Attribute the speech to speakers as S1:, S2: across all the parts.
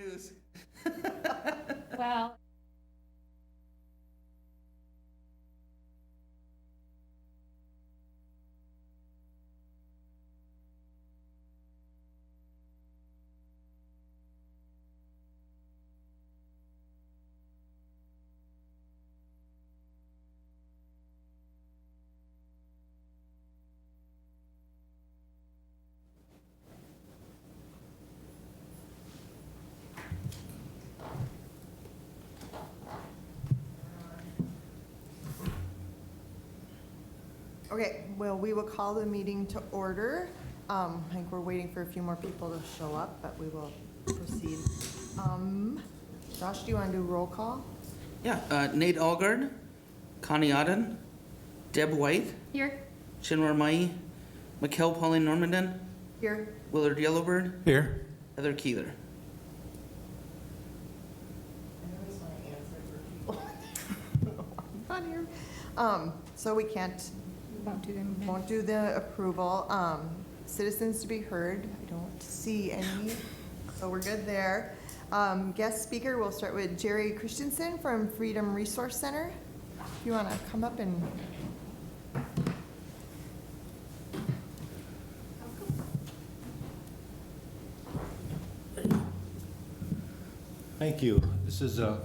S1: news.
S2: Well,
S3: Okay, well, we will call the meeting to order. I think we're waiting for a few more people to show up, but we will proceed. Josh, do you want to do roll call?
S1: Yeah, Nate Algard, Connie Odden, Deb White,
S2: here,
S1: Shinwar Mai, Mikkel Pauline Normandin,
S3: Here.
S1: Willard Yellowbird,
S4: Here.
S1: Heather Keeler.
S3: Not here. So we won't do the approval. Citizens to be heard, I don't see any, so we're good there. Guest speaker, we'll start with Jerry Christensen from Freedom Resource Center. If you want to come up and.
S4: Thank you. This is a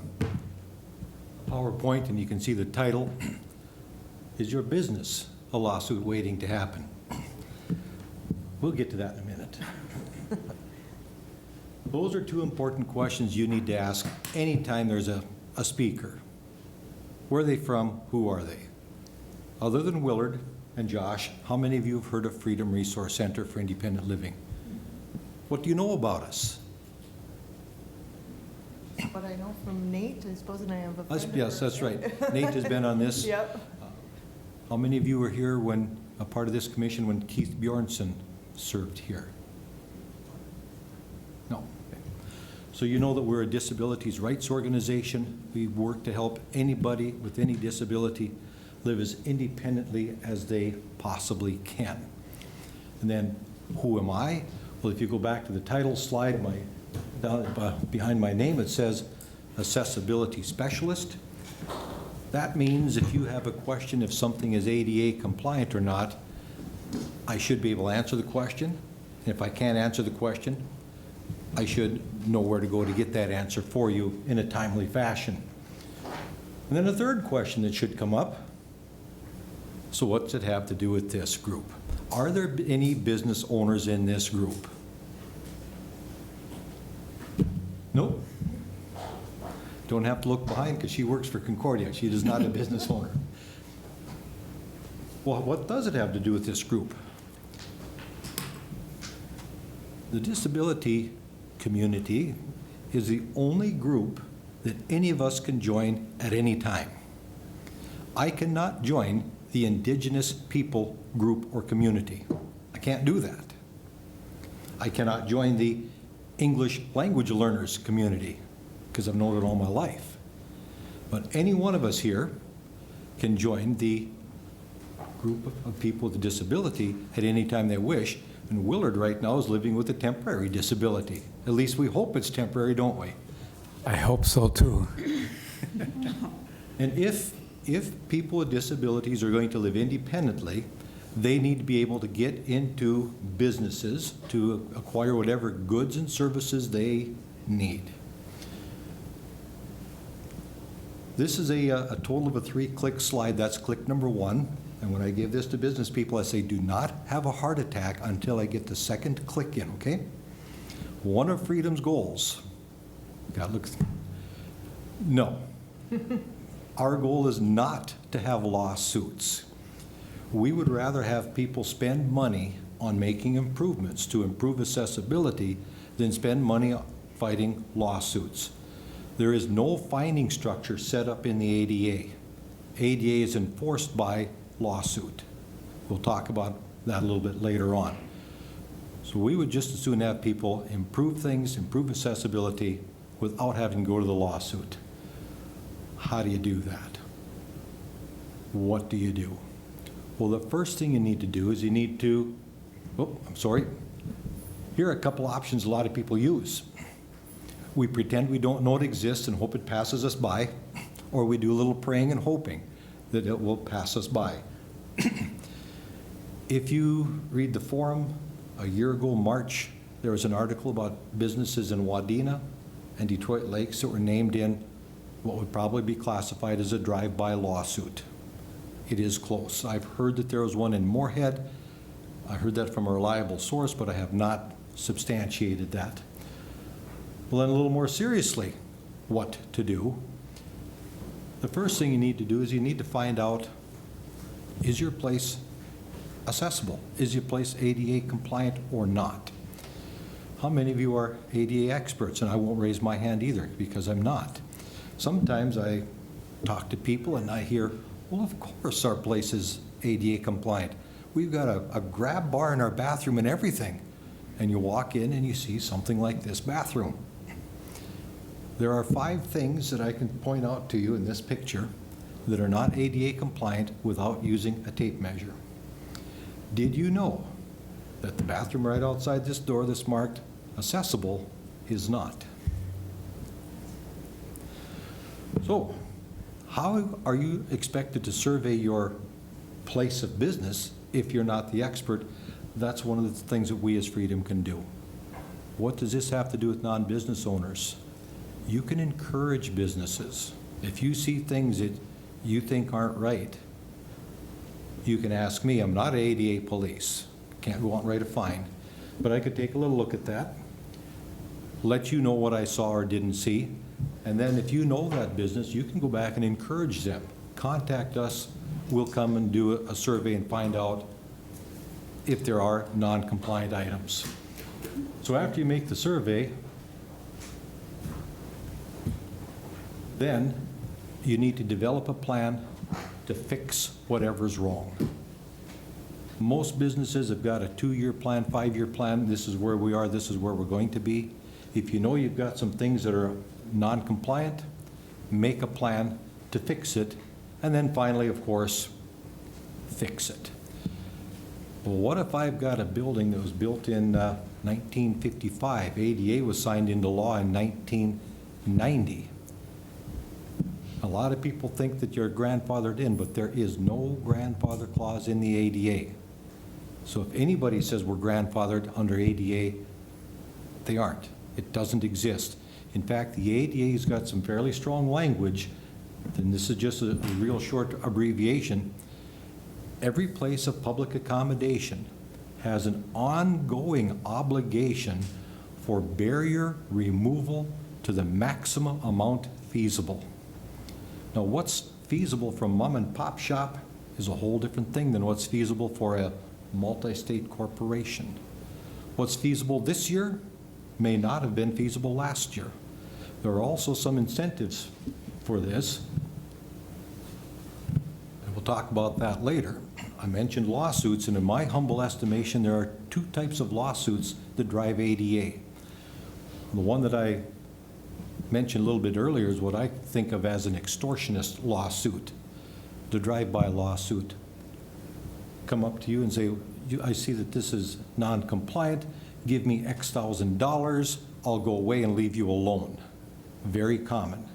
S4: PowerPoint, and you can see the title. Is your business a lawsuit waiting to happen? We'll get to that in a minute. Those are two important questions you need to ask anytime there's a speaker. Where are they from? Who are they? Other than Willard and Josh, how many of you have heard of Freedom Resource Center for Independent Living? What do you know about us?
S3: What I know from Nate, I suppose, and I have a friend.
S4: Yes, that's right. Nate has been on this.
S3: Yep.
S4: How many of you were here when, a part of this commission, when Keith Bjornson served here? No. Okay. So you know that we're a disabilities rights organization. We work to help anybody with any disability live as independently as they possibly can. And then, who am I? Well, if you go back to the title slide, behind my name, it says accessibility specialist. That means if you have a question if something is ADA compliant or not, I should be able to answer the question. And if I can't answer the question, I should know where to go to get that answer for you in a timely fashion. And then a third question that should come up. So what's it have to do with this group? Are there any business owners in this group? Nope. Don't have to look behind because she works for Concordia. She is not a business owner. Well, what does it have to do with this group? The disability community is the only group that any of us can join at any time. I cannot join the Indigenous people group or community. I can't do that. I cannot join the English language learners community because I've known it all my life. But any one of us here can join the group of people with a disability at any time they wish. And Willard right now is living with a temporary disability. At least we hope it's temporary, don't we?
S5: I hope so too.
S4: And if people with disabilities are going to live independently, they need to be able to get into businesses to acquire whatever goods and services they need. This is a total of a 3-click slide. That's click number 1. And when I give this to business people, I say, do not have a heart attack until I get the second click in, okay? One of Freedom's goals. God, look. No. Our goal is not to have lawsuits. We would rather have people spend money on making improvements to improve accessibility than spend money fighting lawsuits. There is no finding structure set up in the ADA. ADA is enforced by lawsuit. We'll talk about that a little bit later on. So we would just as soon have people improve things, improve accessibility without having to go to the lawsuit. How do you do that? What do you do? Well, the first thing you need to do is you need to, here are a couple options a lot of people use. We pretend we don't know it exists and hope it passes us by, or we do a little praying and hoping that it will pass us by. If you read the forum, a year ago, March, there was an article about businesses in Wadena and Detroit Lakes that were named in what would probably be classified as a drive-by lawsuit. It is close. I've heard that there was one in Moorhead. I heard that from a reliable source, but I have not substantiated that. Well, then a little more seriously, what to do? The first thing you need to do is you need to find out, is your place accessible? Is your place ADA compliant or not? How many of you are ADA experts? And I won't raise my hand either because I'm not. Sometimes I talk to people and I hear, well, of course our place is ADA compliant. We've got a grab bar in our bathroom and everything. And you walk in and you see something like this bathroom. There are 5 things that I can point out to you in this picture that are not ADA compliant without using a tape measure. Did you know that the bathroom right outside this door that's marked accessible is not? So, how are you expected to survey your place of business if you're not the expert? That's one of the things that we as Freedom can do. What does this have to do with non-business owners? You can encourage businesses. If you see things that you think aren't right, you can ask me. I'm not ADA police. Can't go out and write a fine. But I could take a little look at that, let you know what I saw or didn't see, and then if you know that business, you can go back and encourage them. Contact us. We'll come and do a survey and find out if there are non-compliant items. So after you make the survey, then you need to develop a plan to fix whatever's wrong. Most businesses have got a 2-year plan, 5-year plan. This is where we are, this is where we're going to be. If you know you've got some things that are non-compliant, make a plan to fix it, and then finally, of course, fix it. Well, what if I've got a building that was built in 1955? ADA was signed into law in 1990. A lot of people think that you're grandfathered in, but there is no grandfather clause in the ADA. So if anybody says we're grandfathered under ADA, they aren't. It doesn't exist. In fact, the ADA's got some fairly strong language, and this is just a real short abbreviation. Every place of public accommodation has an ongoing obligation for barrier removal to the maximum amount feasible. Now, what's feasible from mom and pop shop is a whole different thing than what's feasible for a multi-state corporation. What's feasible this year may not have been feasible last year. There are also some incentives for this, and we'll talk about that later. I mentioned lawsuits, and in my humble estimation, there are 2 types of lawsuits that drive ADA. The one that I mentioned a little bit earlier is what I think of as an extortionist lawsuit, the drive-by lawsuit. Come up to you and say, I see that this is non-compliant, give me X thousand dollars, I'll go away and leave you alone. Very common.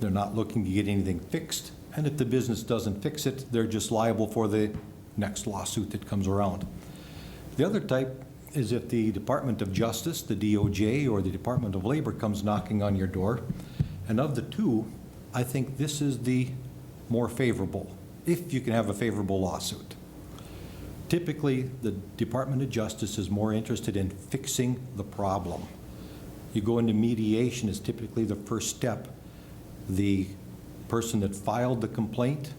S4: They're not looking to get anything fixed, and if the business doesn't fix it, they're just liable for the next lawsuit that comes around. The other type is if the Department of Justice, the DOJ, or the Department of Labor comes knocking on your door. And of the 2, I think this is the more favorable, if you can have a favorable lawsuit. Typically, the Department of Justice is more interested in fixing the problem. You go into mediation is typically the first step. The person that filed the complaint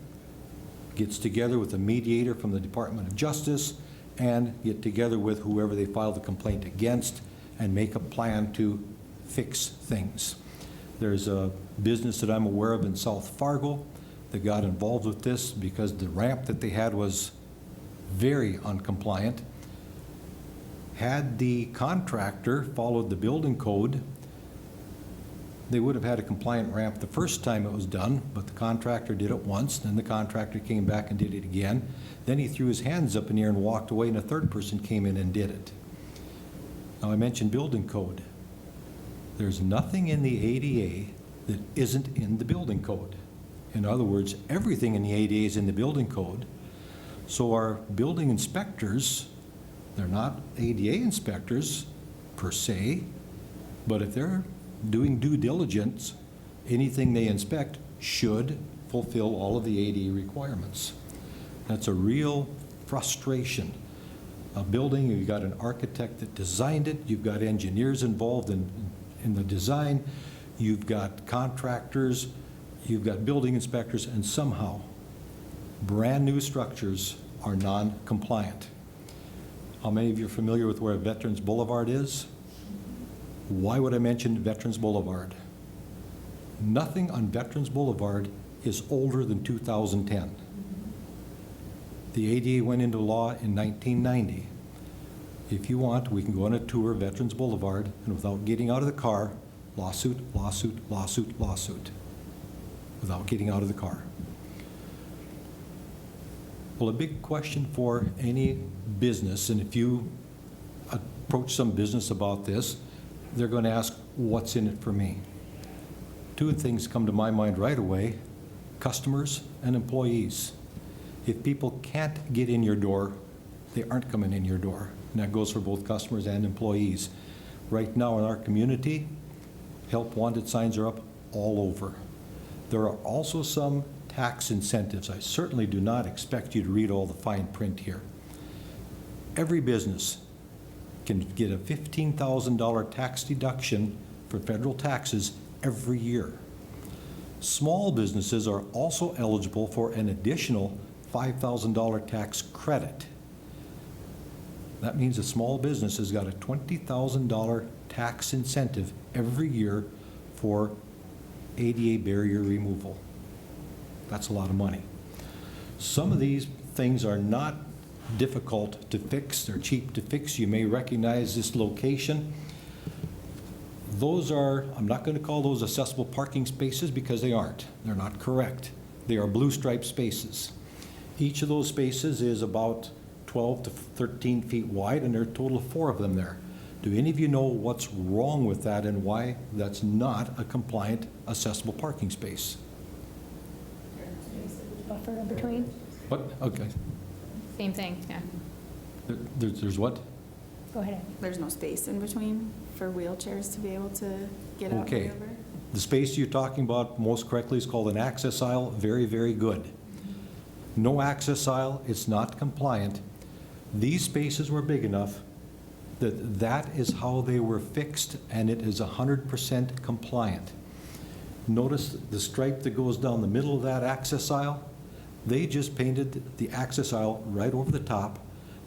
S4: gets together with a mediator from the Department of Justice and get together with whoever they filed the complaint against and make a plan to fix things. There's a business that I'm aware of in South Fargo that got involved with this because the ramp that they had was very uncompliant. Had the contractor followed the building code, they would have had a compliant ramp the first time it was done, but the contractor did it once, then the contractor came back and did it again. Then he threw his hands up in the air and walked away, and a third person came in and did it. Now, I mentioned building code. There's nothing in the ADA that isn't in the building code. In other words, everything in the ADA is in the building code. So our building inspectors, they're not ADA inspectors per se, but if they're doing due diligence, anything they inspect should fulfill all of the ADA requirements. That's a real frustration. A building, you've got an architect that designed it, you've got engineers involved in the design, you've got contractors, you've got building inspectors, and somehow brand new structures are non-compliant. How many of you are familiar with where Veterans Boulevard is? Why would I mention Veterans Boulevard? Nothing on Veterans Boulevard is older than 2010. The ADA went into law in 1990. If you want, we can go on a tour of Veterans Boulevard, and without getting out of the car, lawsuit, lawsuit, lawsuit, lawsuit, without getting out of the car. Well, a big question for any business, and if you approach some business about this, they're going to ask, what's in it for me? Two things come to my mind right away: customers and employees. If people can't get in your door, they aren't coming in your door. And that goes for both customers and employees. Right now in our community, help wanted signs are up all over. There are also some tax incentives. I certainly do not expect you to read all the fine print here. Every business can get a $15,000 tax deduction for federal taxes every year. Small businesses are also eligible for an additional $5,000 tax credit. That means a small business has got a $20,000 tax incentive every year for ADA barrier removal. That's a lot of money. Some of these things are not difficult to fix. They're cheap to fix. You may recognize this location. Those are, I'm not going to call those accessible parking spaces because they aren't. They're not correct. They are blue stripe spaces. Each of those spaces is about 12 to 13 feet wide, and there are a total of 4 of them there. Do any of you know what's wrong with that and why that's not a compliant accessible parking space?
S2: Buffer in between?
S4: What? Okay.
S2: Same thing, yeah.
S4: There's what?
S2: Go ahead.
S6: There's no space in between for wheelchairs to be able to get out
S4: Okay.
S6: and over?
S4: The space you're talking about most correctly is called an access aisle. Very, very good. No access aisle, it's not compliant. These spaces were big enough that that is how they were fixed, and it is 100% compliant. Notice the stripe that goes down the middle of that access aisle? They just painted the access aisle right over the top.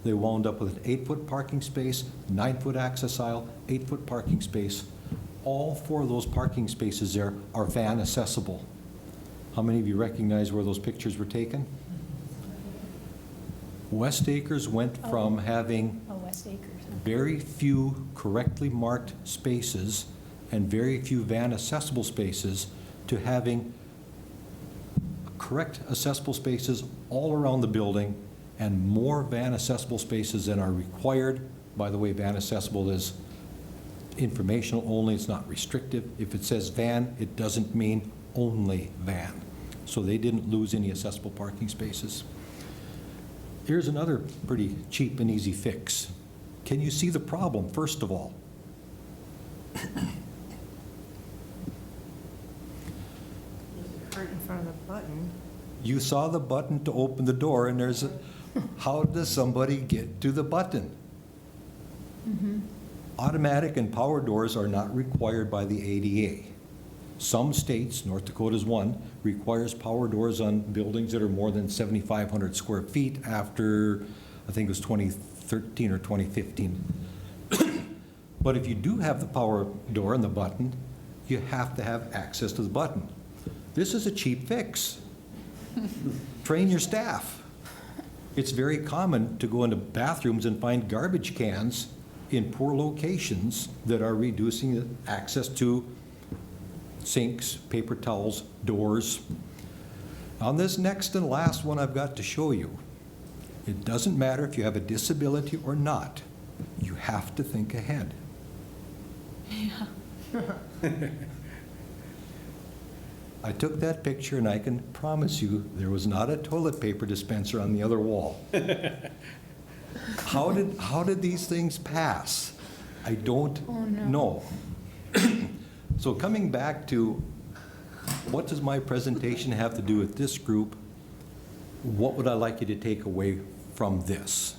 S4: They wound up with an 8-foot parking space, 9-foot access aisle, 8-foot parking space. All 4 of those parking spaces there are van accessible. How many of you recognize where those pictures were taken? West Acres went from having
S2: Oh, West Acres.
S4: very few correctly marked spaces and very few van accessible spaces to having correct accessible spaces all around the building and more van accessible spaces than are required. By the way, van accessible is informational only, it's not restrictive. If it says van, it doesn't mean only van. So they didn't lose any accessible parking spaces. Here's another pretty cheap and easy fix. Can you see the problem, first of all?
S3: Right in front of the button.
S4: You saw the button to open the door, and there's a, how does somebody get to the button? Automatic and power doors are not required by the ADA. Some states, North Dakota's one, requires power doors on buildings that are more than 7,500 square feet after, I think it was 2013 or 2015. But if you do have the power door and the button, you have to have access to the button. This is a cheap fix. Train your staff. It's very common to go into bathrooms and find garbage cans in poor locations that are reducing access to sinks, paper towels, doors. On this next and last one I've got to show you, it doesn't matter if you have a disability or not, you have to think ahead.
S2: Yeah.
S4: I took that picture and I can promise you, there was not a toilet paper dispenser on the other wall. How did these things pass? I don't know. So coming back to, what does my presentation have to do with this group? What would I like you to take away from this?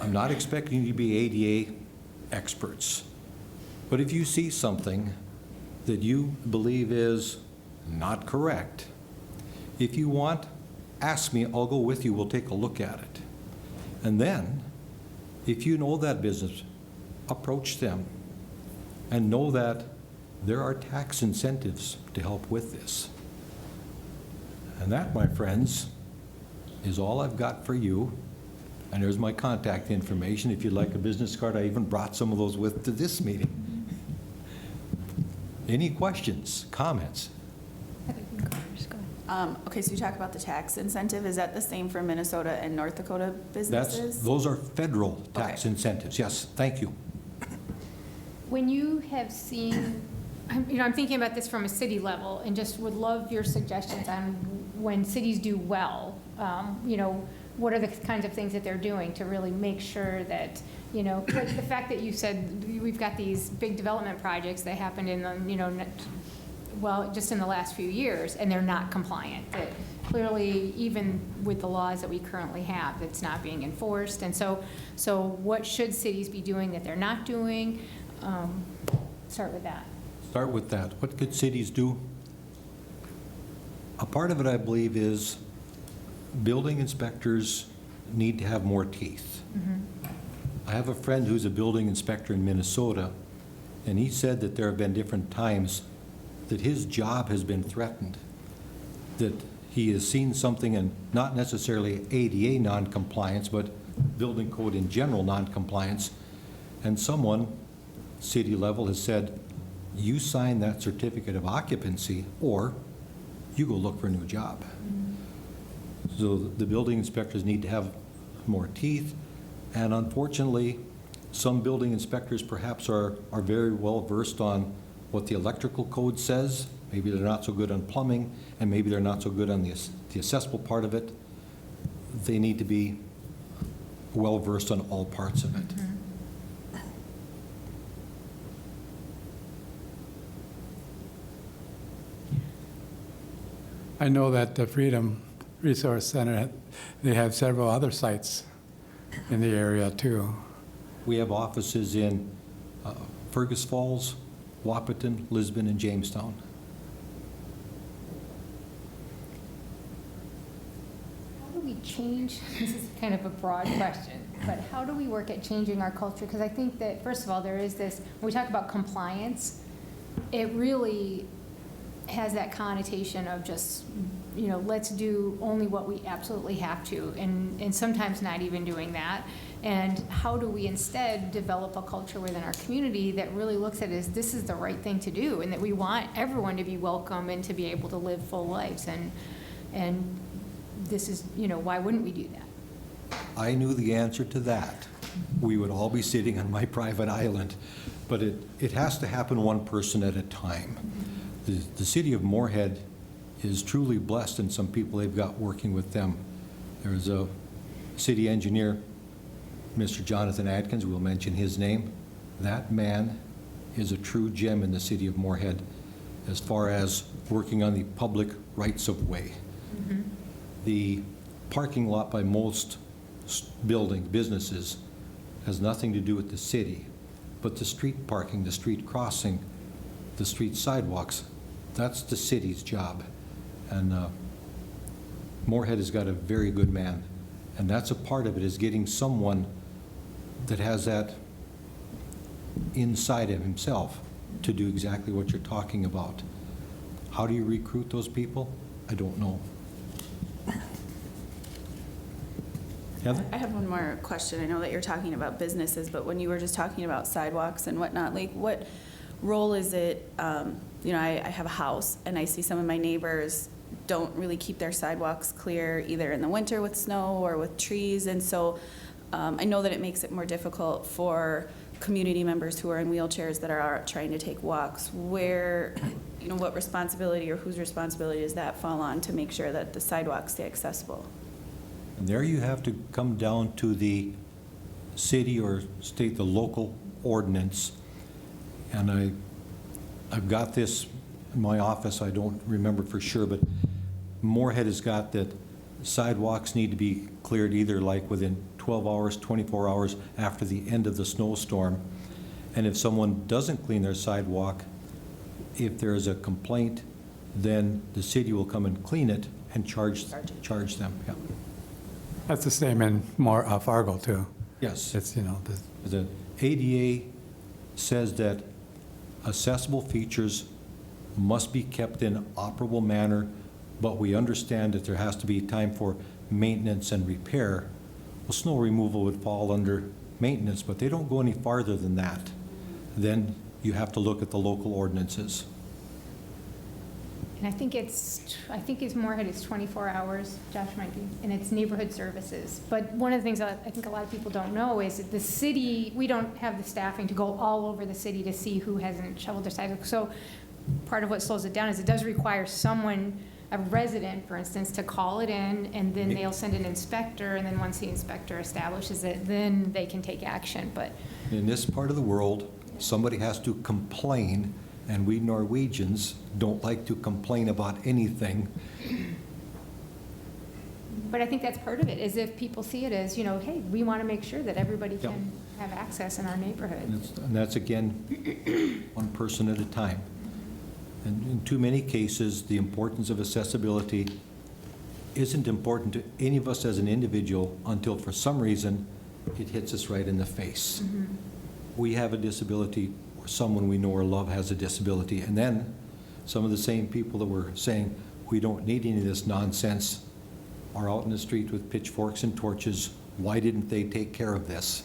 S4: I'm not expecting you to be ADA experts, but if you see something that you believe is not correct, if you want, ask me, I'll go with you, we'll take a look at it. And then, if you know that business, approach them and know that there are tax incentives to help with this. And that, my friends, is all I've got for you. And there's my contact information. If you'd like a business card, I even brought some of those with to this meeting. Any questions, comments?
S6: Okay, so you talk about the tax incentive. Is that the same for Minnesota and North Dakota businesses?
S4: Those are federal tax
S6: Okay.
S4: incentives. Yes, thank you.
S2: When you have seen, I'm thinking about this from a city level and just would love your suggestions on when cities do well, what are the kinds of things that they're doing to really make sure that, like the fact that you said we've got these big development projects that happened in the, just in the last few years, and they're not compliant. That clearly, even with the laws that we currently have, it's not being enforced. And so what should cities be doing that they're not doing? Start with that.
S4: Start with that. What could cities do? A part of it, I believe, is building inspectors need to have more teeth. I have a friend who's a building inspector in Minnesota, and he said that there have been different times that his job has been threatened, that he has seen something, and not necessarily ADA non-compliance, but building code in general non-compliance, and someone, city level, has said, you sign that certificate of occupancy or you go look for a new job. So the building inspectors need to have more teeth, and unfortunately, some building inspectors perhaps are very well versed on what the electrical code says. Maybe they're not so good on plumbing, and maybe they're not so good on the accessible part of it. They need to be well versed on all parts of it.
S5: I know that the Freedom Resource Center, they have several other sites in the area too.
S4: We have offices in Fergus Falls, Wahpeton, Lisbon, and Jamestown.
S2: How do we change, this is kind of a broad question, but how do we work at changing our culture? Because I think that, first of all, there is this, when we talk about compliance, it really has that connotation of just, let's do only what we absolutely have to, and sometimes not even doing that. And how do we instead develop a culture within our community that really looks at it as this is the right thing to do, and that we want everyone to be welcome and to be able to live full lives, and this is, why wouldn't we do that?
S4: I knew the answer to that. We would all be sitting on my private island, but it has to happen one person at a time. The city of Moorhead is truly blessed in some people they've got working with them. There's a city engineer, Mr. Jonathan Adkins, we'll mention his name. That man is a true gem in the city of Moorhead as far as working on the public rights of way. The parking lot by most businesses has nothing to do with the city, but the street parking, the street crossing, the street sidewalks, that's the city's job. And Moorhead has got a very good man, and that's a part of it, is getting someone that has that inside of himself to do exactly what you're talking about. How do you recruit those people? I don't know. Heather?
S6: I have one more question. I know that you're talking about businesses, but when you were just talking about sidewalks and whatnot, like what role is it, I have a house and I see some of my neighbors don't really keep their sidewalks clear either in the winter with snow or with trees, and so I know that it makes it more difficult for community members who are in wheelchairs that are out trying to take walks, where, what responsibility or whose responsibility does that fall on to make sure that the sidewalks stay accessible?
S4: And there you have to come down to the city or state, the local ordinance. And I've got this in my office, I don't remember for sure, but Moorhead has got that sidewalks need to be cleared either like within 12 hours, 24 hours after the end of the snowstorm. And if someone doesn't clean their sidewalk, if there is a complaint, then the city will come and clean it and charge them. Yeah.
S5: That's the same in Fargo, too.
S4: Yes.
S5: It's,
S4: The ADA says that accessible features must be kept in operable manner, but we understand that there has to be time for maintenance and repair. Well, snow removal would fall under maintenance, but they don't go any farther than that. Then you have to look at the local ordinances.
S2: And I think it's Moorhead is 24 hours, Josh might be, and it's neighborhood services. But one of the things that I think a lot of people don't know is that the city, we don't have the staffing to go all over the city to see who hasn't shoveled their sidewalk. So part of what slows it down is it does require someone, a resident, for instance, to call it in, and then they'll send an inspector, and then once the inspector establishes it, then they can take action. But
S4: In this part of the world, somebody has to complain, and we Norwegians don't like to complain about anything.
S2: But I think that's part of it, is if people see it as, hey, we want to make sure that everybody
S4: Yep.
S2: can have access in our neighborhood.
S4: And that's, again, one person at a time. And in too many cases, the importance of accessibility isn't important to any of us as an individual until for some reason it hits us right in the face. We have a disability, or someone we know or love has a disability, and then some of the same people that were saying we don't need any of this nonsense are out in the street with pitchforks and torches. Why didn't they take care of this?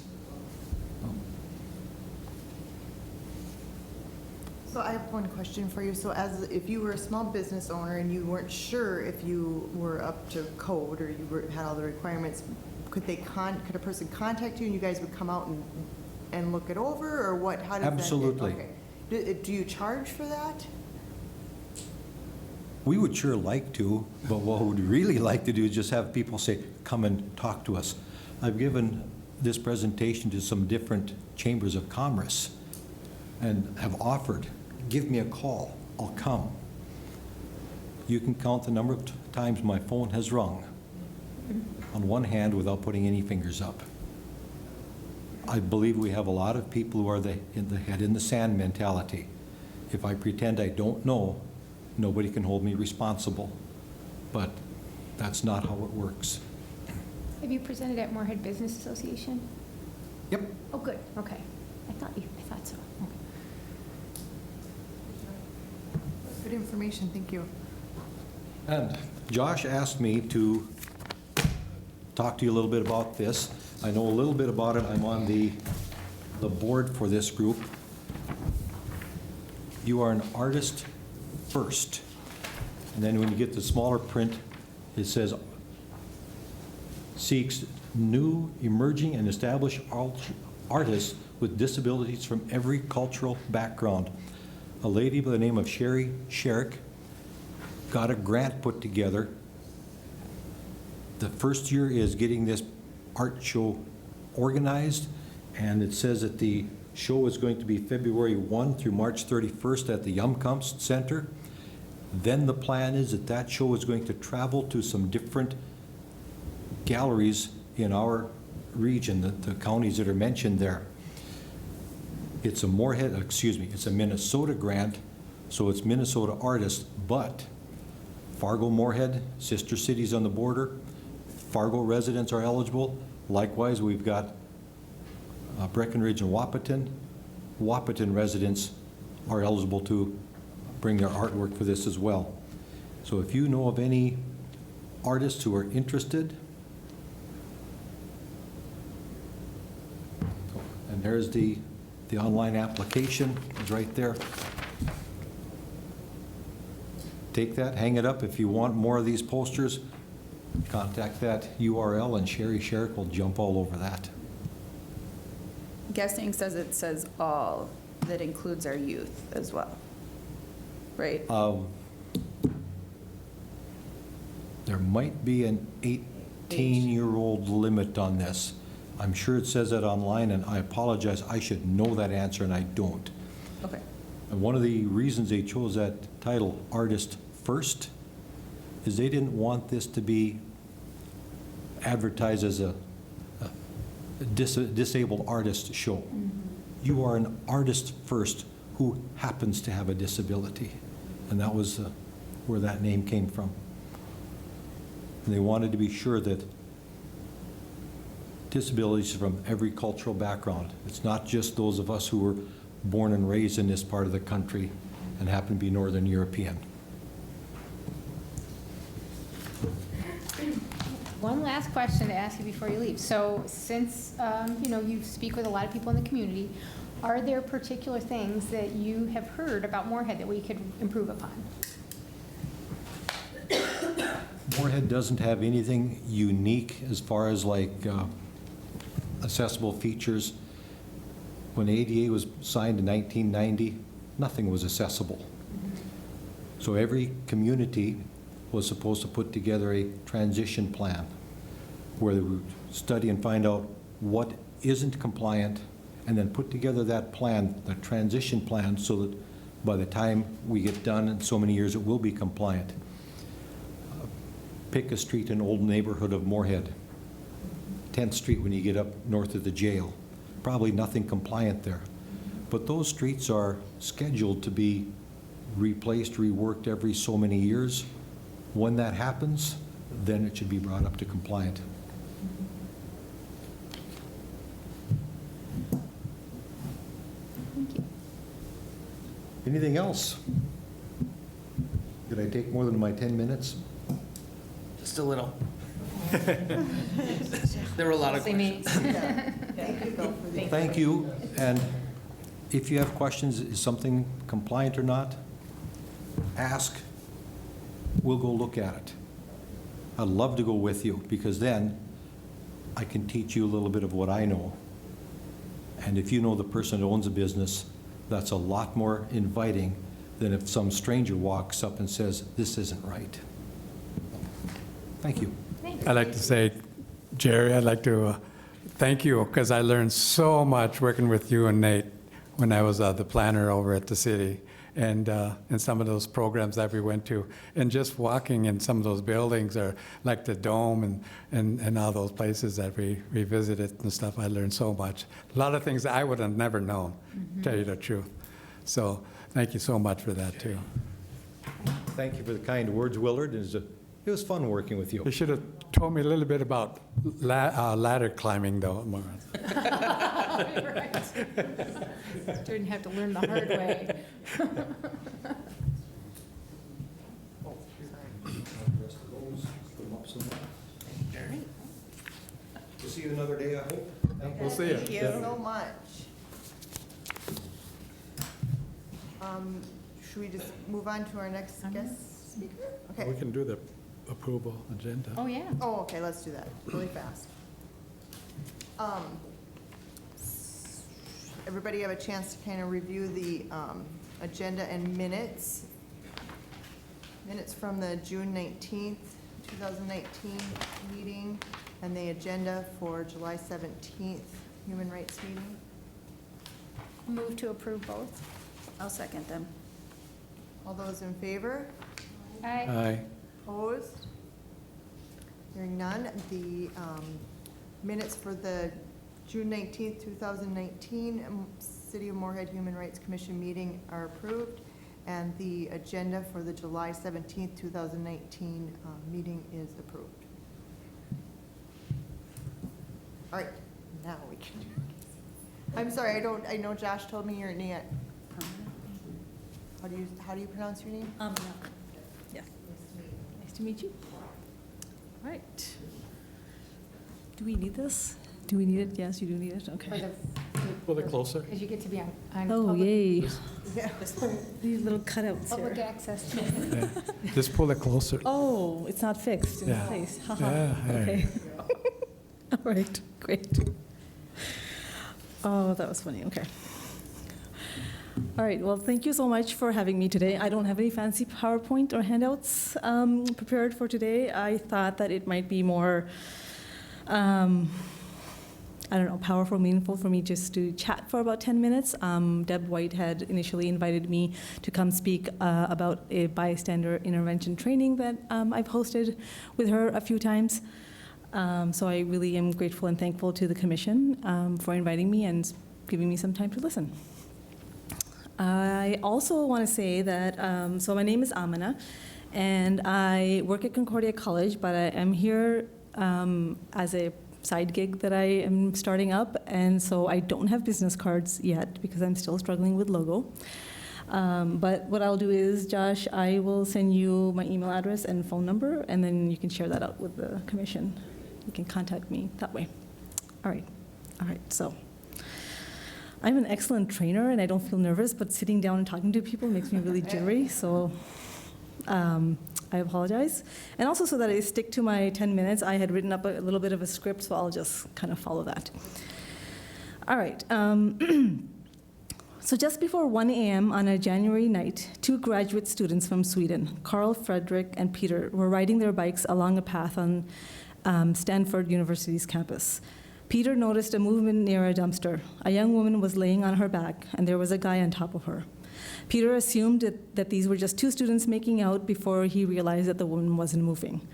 S3: So I have one question for you. So if you were a small business owner and you weren't sure if you were up to code or had all the requirements, could a person contact you and you guys would come out and look it over, or what? How does that?
S4: Absolutely.
S3: Okay. Do you charge for that?
S4: We would sure like to, but what we'd really like to do is just have people say, come and talk to us. I've given this presentation to some different chambers of commerce and have offered, give me a call, I'll come. You can count the number of times my phone has rung on one hand without putting any fingers up. I believe we have a lot of people who are in the head in the sand mentality. If I pretend I don't know, nobody can hold me responsible. But that's not how it works.
S2: Have you presented at Moorhead Business Association?
S4: Yep.
S2: Oh, good, okay. I thought so. Okay.
S3: Good information, thank you.
S4: And Josh asked me to talk to you a little bit about this. I know a little bit about it. I'm on the board for this group. You are an artist first. And then when you get the smaller print, it says, seeks new, emerging, and established artists with disabilities from every cultural background. A lady by the name of Sherry Sherrick got a grant put together. The first year is getting this art show organized, and it says that the show is going to be February 1 through March 31st at the Yumkamp Center. Then the plan is that that show is going to travel to some different galleries in our region, the counties that are mentioned there. It's a it's a Minnesota grant, so it's Minnesota artists, but Fargo, Moorhead, sister cities on the border, Fargo residents are eligible. Likewise, we've got Breckenridge and Wahpeton. Wahpeton residents are eligible to bring their artwork for this as well. So if you know of any artists who are interested, and there's the online application is right there. Take that, hang it up. If you want more of these posters, contact that URL and Sherry Sherrick will jump all over that.
S6: guessing it says all, that includes our youth as well, right?
S4: There might be an 18-year-old limit on this. I'm sure it says that online, and I apologize, I should know that answer, and I don't.
S6: Okay.
S4: And one of the reasons they chose that title, Artist First, is they didn't want this to be advertised as a disabled artist show. You are an artist first who happens to have a disability. And that was where that name came from. And they wanted to be sure that disabilities from every cultural background. It's not just those of us who were born and raised in this part of the country and happen to be Northern European.
S2: One last question to ask you before you leave. So since, you speak with a lot of people in the community, are there particular things that you have heard about Moorhead that we could improve upon?
S4: Moorhead doesn't have anything unique as far as like accessible features. When ADA was signed in 1990, nothing was accessible. So every community was supposed to put together a transition plan where they would study and find out what isn't compliant and then put together that plan, the transition plan, so that by the time we get done in so many years, it will be compliant. Pick a street in an old neighborhood of Moorhead, 10th Street when you get up north of the jail. Probably nothing compliant there. But those streets are scheduled to be replaced, reworked every so many years. When that happens, then it should be brought up to compliant.
S2: Thank you.
S4: Anything else? Did I take more than my 10 minutes?
S1: Just a little. There were a lot of
S2: Say me.
S1: questions.
S3: Yeah. Thank you, Bill, for the.
S4: Thank you, and if you have questions, is something compliant or not, ask. We'll go look at it. I'd love to go with you, because then I can teach you a little bit of what I know. And if you know the person that owns a business, that's a lot more inviting than if some stranger walks up and says, this isn't right. Thank you.
S2: Thanks.
S5: I'd like to say, Jerry, I'd like to thank you, because I learned so much working with you and Nate when I was the planner over at the city, and in some of those programs that we went to. And just walking in some of those buildings, or like the Dome and all those places that we visited and stuff, I learned so much. A lot of things I would have never known, to tell you the truth. So thank you so much for that, too.
S4: Thank you for the kind words, Willard. It was fun working with you.
S5: You should have told me a little bit about ladder climbing, though.
S2: Right. Didn't have to learn the hard way.
S4: We'll see you another day, I hope.
S5: We'll see you.
S3: Thank you
S5: Yeah.
S3: so much. Should we just move on to our next guest speaker?
S5: We
S3: Okay.
S5: can do the approval agenda.
S2: Oh, yeah.
S3: Oh, okay, let's do that really fast. Everybody have a chance to kind of review the agenda and minutes. Minutes from the June 19th, 2019 meeting, and the agenda for July 17th Human Rights meeting.
S2: Move to approve both.
S6: I'll second them.
S3: All those in favor?
S2: Aye.
S5: Aye.
S3: Opposed? Hearing none, the minutes for the June 19th, 2019 City of Moorhead Human Rights Commission meeting are approved, and the agenda for the July 17th, 2019 meeting is approved. All right, now we can. I'm sorry, I know Josh told me your name. How do you pronounce your name?
S7: Yeah. Nice to meet you. All right. Do we need this? Do we need it? Yes, you do need it?
S2: For
S7: Okay.
S5: Pull it closer.
S2: Because you get to be on
S7: Oh,
S2: public,
S7: yay.
S3: Yeah.
S7: These little cutouts
S2: public
S7: here.
S2: access to.
S5: Yeah. Just pull it closer.
S7: Oh, it's not fixed in
S5: Yeah.
S7: place. Haha.
S5: Yeah, hey.
S7: Okay. All right, great. Oh, that was funny, okay. All right, well, thank you so much for having me today. I don't have any fancy PowerPoint or handouts prepared for today. I thought that it might be more, I don't know, powerful, meaningful for me just to chat for about 10 minutes. Deb White had initially invited me to come speak about a bystander intervention training that I've hosted with her a few times. So I really am grateful and thankful to the commission for inviting me and giving me some time to listen. I also want to say that, so my name is Amina, and I work at Concordia College, but I am here as a side gig that I am starting up, and so I don't have business cards yet because I'm still struggling with logo. But what I'll do is, Josh, I will send you my email address and phone number, and then you can share that out with the commission. You can contact me that way. All right, so I'm an excellent trainer, and I don't feel nervous, but sitting down and talking to people makes me really jittery, so I apologize. And also so that I stick to my 10 minutes, I had written up a little bit of a script, so I'll just kind of follow that. All right. So just before 1 a.m. on a January night, 2 graduate students from Sweden, Carl, Frederick, and Peter, were riding their bikes along a path on Stanford University's campus. Peter noticed a movement near a dumpster. A young woman was laying on her back, and there was a guy on top of her. Peter assumed that these were just 2 students making out before he realized that the woman wasn't moving.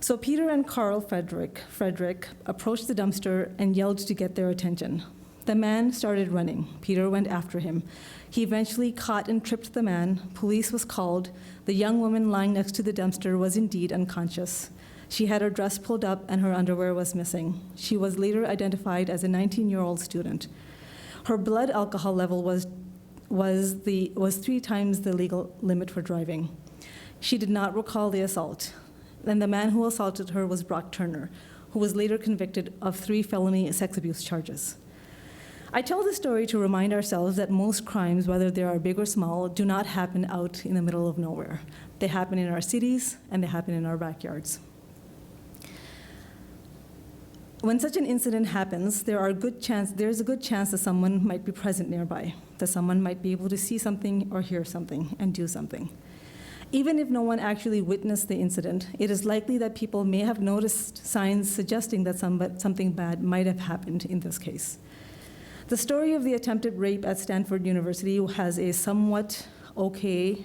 S7: So Peter and Carl Frederick approached the dumpster and yelled to get their attention. The man started running. Peter went after him. He eventually caught and tripped the man. Police was called. The young woman lying next to the dumpster was indeed unconscious. She had her dress pulled up and her underwear was missing. She was later identified as a 19-year-old student. Her blood alcohol level was 3 times the legal limit for driving. She did not recall the assault. Then the man who assaulted her was Brock Turner, who was later convicted of 3 felony sex abuse charges. I tell this story to remind ourselves that most crimes, whether they are big or small, do not happen out in the middle of nowhere. They happen in our cities and they happen in our backyards. When such an incident happens, there's a good chance that someone might be present nearby, that someone might be able to see something or hear something and do something. Even if no one actually witnessed the incident, it is likely that people may have noticed signs suggesting that something bad might have happened in this case. The story of the attempted rape at Stanford University has a somewhat okay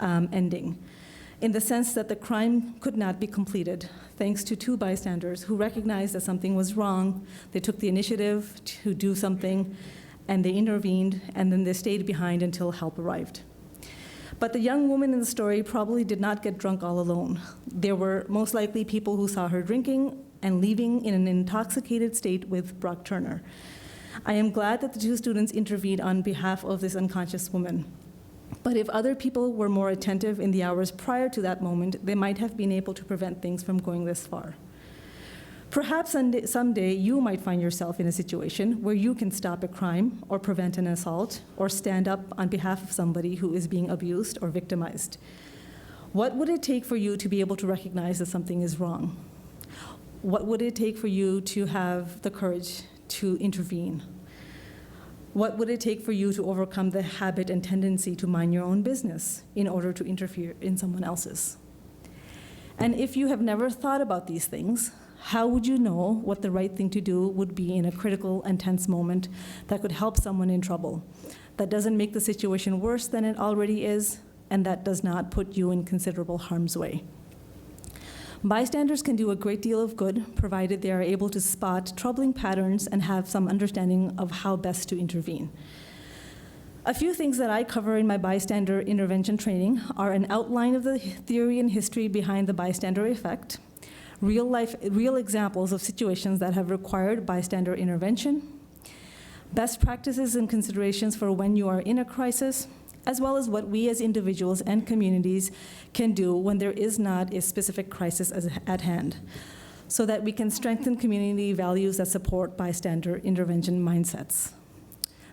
S7: ending, in the sense that the crime could not be completed, thanks to 2 bystanders who recognized that something was wrong. They took the initiative to do something, and they intervened, and then they stayed behind until help arrived. But the young woman in the story probably did not get drunk all alone. There were most likely people who saw her drinking and leaving in an intoxicated state with Brock Turner. I am glad that the 2 students intervened on behalf of this unconscious woman. But if other people were more attentive in the hours prior to that moment, they might have been able to prevent things from going this far. Perhaps someday you might find yourself in a situation where you can stop a crime or prevent an assault or stand up on behalf of somebody who is being abused or victimized. What would it take for you to be able to recognize that something is wrong? What would it take for you to have the courage to intervene? What would it take for you to overcome the habit and tendency to mind your own business in order to interfere in someone else's? And if you have never thought about these things, how would you know what the right thing to do would be in a critical and tense moment that could help someone in trouble, that doesn't make the situation worse than it already is, and that does not put you in considerable harm's way? Bystanders can do a great deal of good, provided they are able to spot troubling patterns and have some understanding of how best to intervene. A few things that I cover in my bystander intervention training are an outline of the theory and history behind the bystander effect, real examples of situations that have required bystander intervention, best practices and considerations for when you are in a crisis, as well as what we as individuals and communities can do when there is not a specific crisis at hand, so that we can strengthen community values that support bystander intervention mindsets.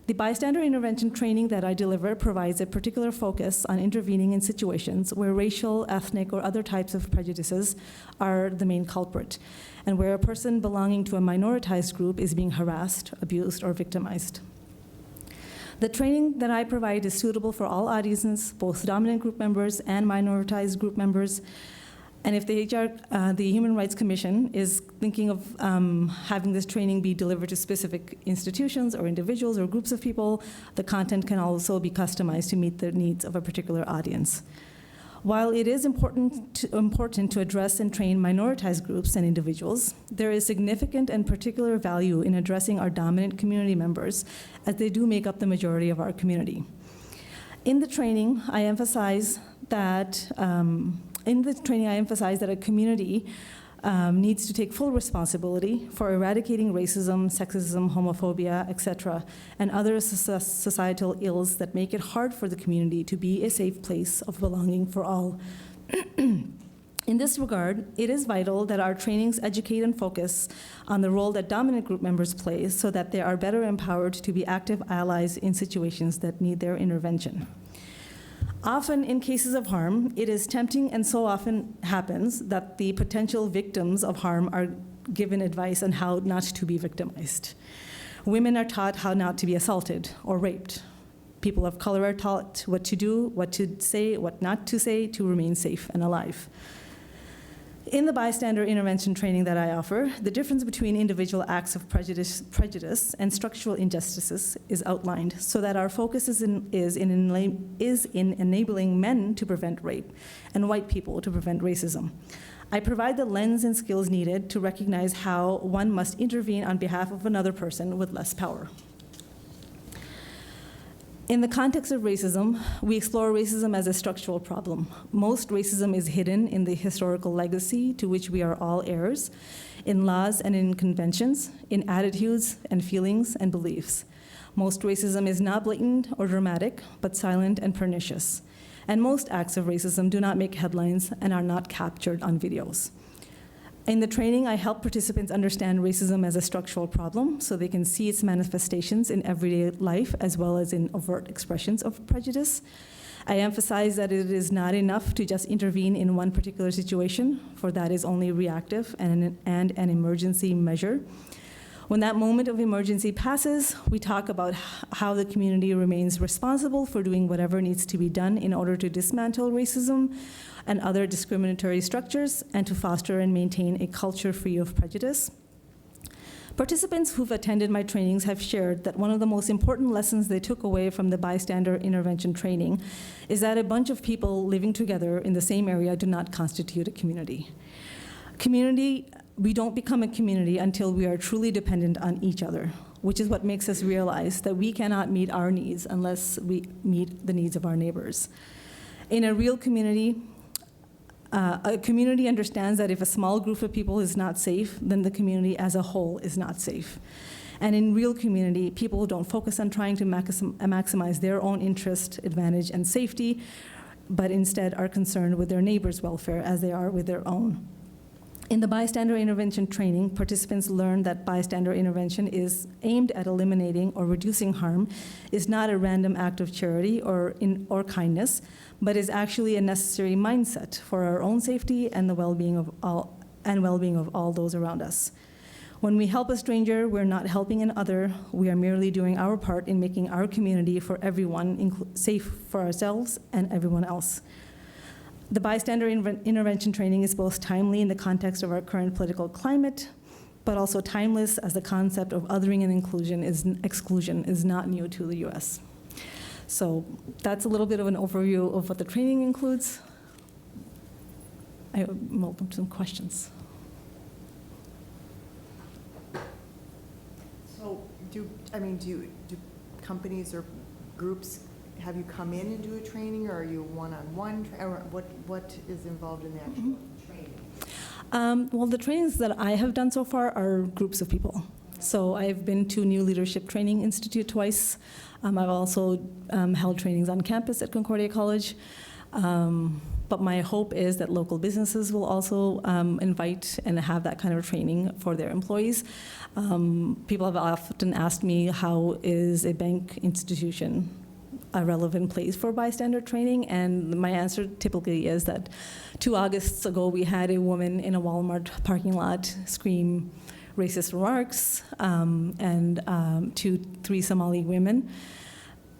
S7: The bystander intervention training that I deliver provides a particular focus on intervening in situations where racial, ethnic, or other types of prejudices are the main culprit, and where a person belonging to a minoritized group is being harassed, abused, or victimized. The training that I provide is suitable for all audiences, both dominant group members and minoritized group members. And if the Human Rights Commission is thinking of having this training be delivered to specific institutions or individuals or groups of people, the content can also be customized to meet the needs of a particular audience. While it is important to address and train minoritized groups and individuals, there is significant and particular value in addressing our dominant community members, as they do make up the majority of our community. In the training, I emphasize that a community needs to take full responsibility for eradicating racism, sexism, homophobia, etc., and other societal ills that make it hard for the community to be a safe place of belonging for all. In this regard, it is vital that our trainings educate and focus on the role that dominant group members play so that they are better empowered to be active allies in situations that need their intervention. Often in cases of harm, it is tempting, and so often happens, that the potential victims of harm are given advice on how not to be victimized. Women are taught how not to be assaulted or raped. People of color are taught what to do, what to say, what not to say to remain safe and alive. In the bystander intervention training that I offer, the difference between individual acts of prejudice and structural injustices is outlined, so that our focus is in enabling men to prevent rape and white people to prevent racism. I provide the lens and skills needed to recognize how one must intervene on behalf of another person with less power. In the context of racism, we explore racism as a structural problem. Most racism is hidden in the historical legacy to which we are all heirs, in laws and in conventions, in attitudes and feelings and beliefs. Most racism is not blatant or dramatic, but silent and pernicious. And most acts of racism do not make headlines and are not captured on videos. In the training, I help participants understand racism as a structural problem so they can see its manifestations in everyday life as well as in overt expressions of prejudice. I emphasize that it is not enough to just intervene in one particular situation, for that is only reactive and an emergency measure. When that moment of emergency passes, we talk about how the community remains responsible for doing whatever needs to be done in order to dismantle racism and other discriminatory structures and to foster and maintain a culture free of prejudice. Participants who've attended my trainings have shared that one of the most important lessons they took away from the bystander intervention training is that a bunch of people living together in the same area do not constitute a community. We don't become a community until we are truly dependent on each other, which is what makes us realize that we cannot meet our needs unless we meet the needs of our neighbors. In a real community, a community understands that if a small group of people is not safe, then the community as a whole is not safe. And in real community, people don't focus on trying to maximize their own interest, advantage, and safety, but instead are concerned with their neighbors' welfare as they are with their own. In the bystander intervention training, participants learn that bystander intervention is aimed at eliminating or reducing harm, is not a random act of charity or kindness, but is actually a necessary mindset for our own safety and the well-being of all those around us. When we help a stranger, we're not helping another. We are merely doing our part in making our community for everyone safe for ourselves and everyone else. The bystander intervention training is both timely in the context of our current political climate, but also timeless as the concept of othering and exclusion is not new to the US. So that's a little bit of an overview of what the training includes. I'm open to some questions.
S3: So do companies or groups have you come in and do a training, or are you one-on-one, or what is involved in the actual training?
S7: Well, the trainings that I have done so far are groups of people. So I've been to New Leadership Training Institute twice. I've also held trainings on campus at Concordia College. But my hope is that local businesses will also invite and have that kind of training for their employees. People have often asked me, how is a bank institution a relevant place for bystander training? And my answer typically is that 2 Augusts ago, we had a woman in a Walmart parking lot scream racist remarks, and 3 Somali women.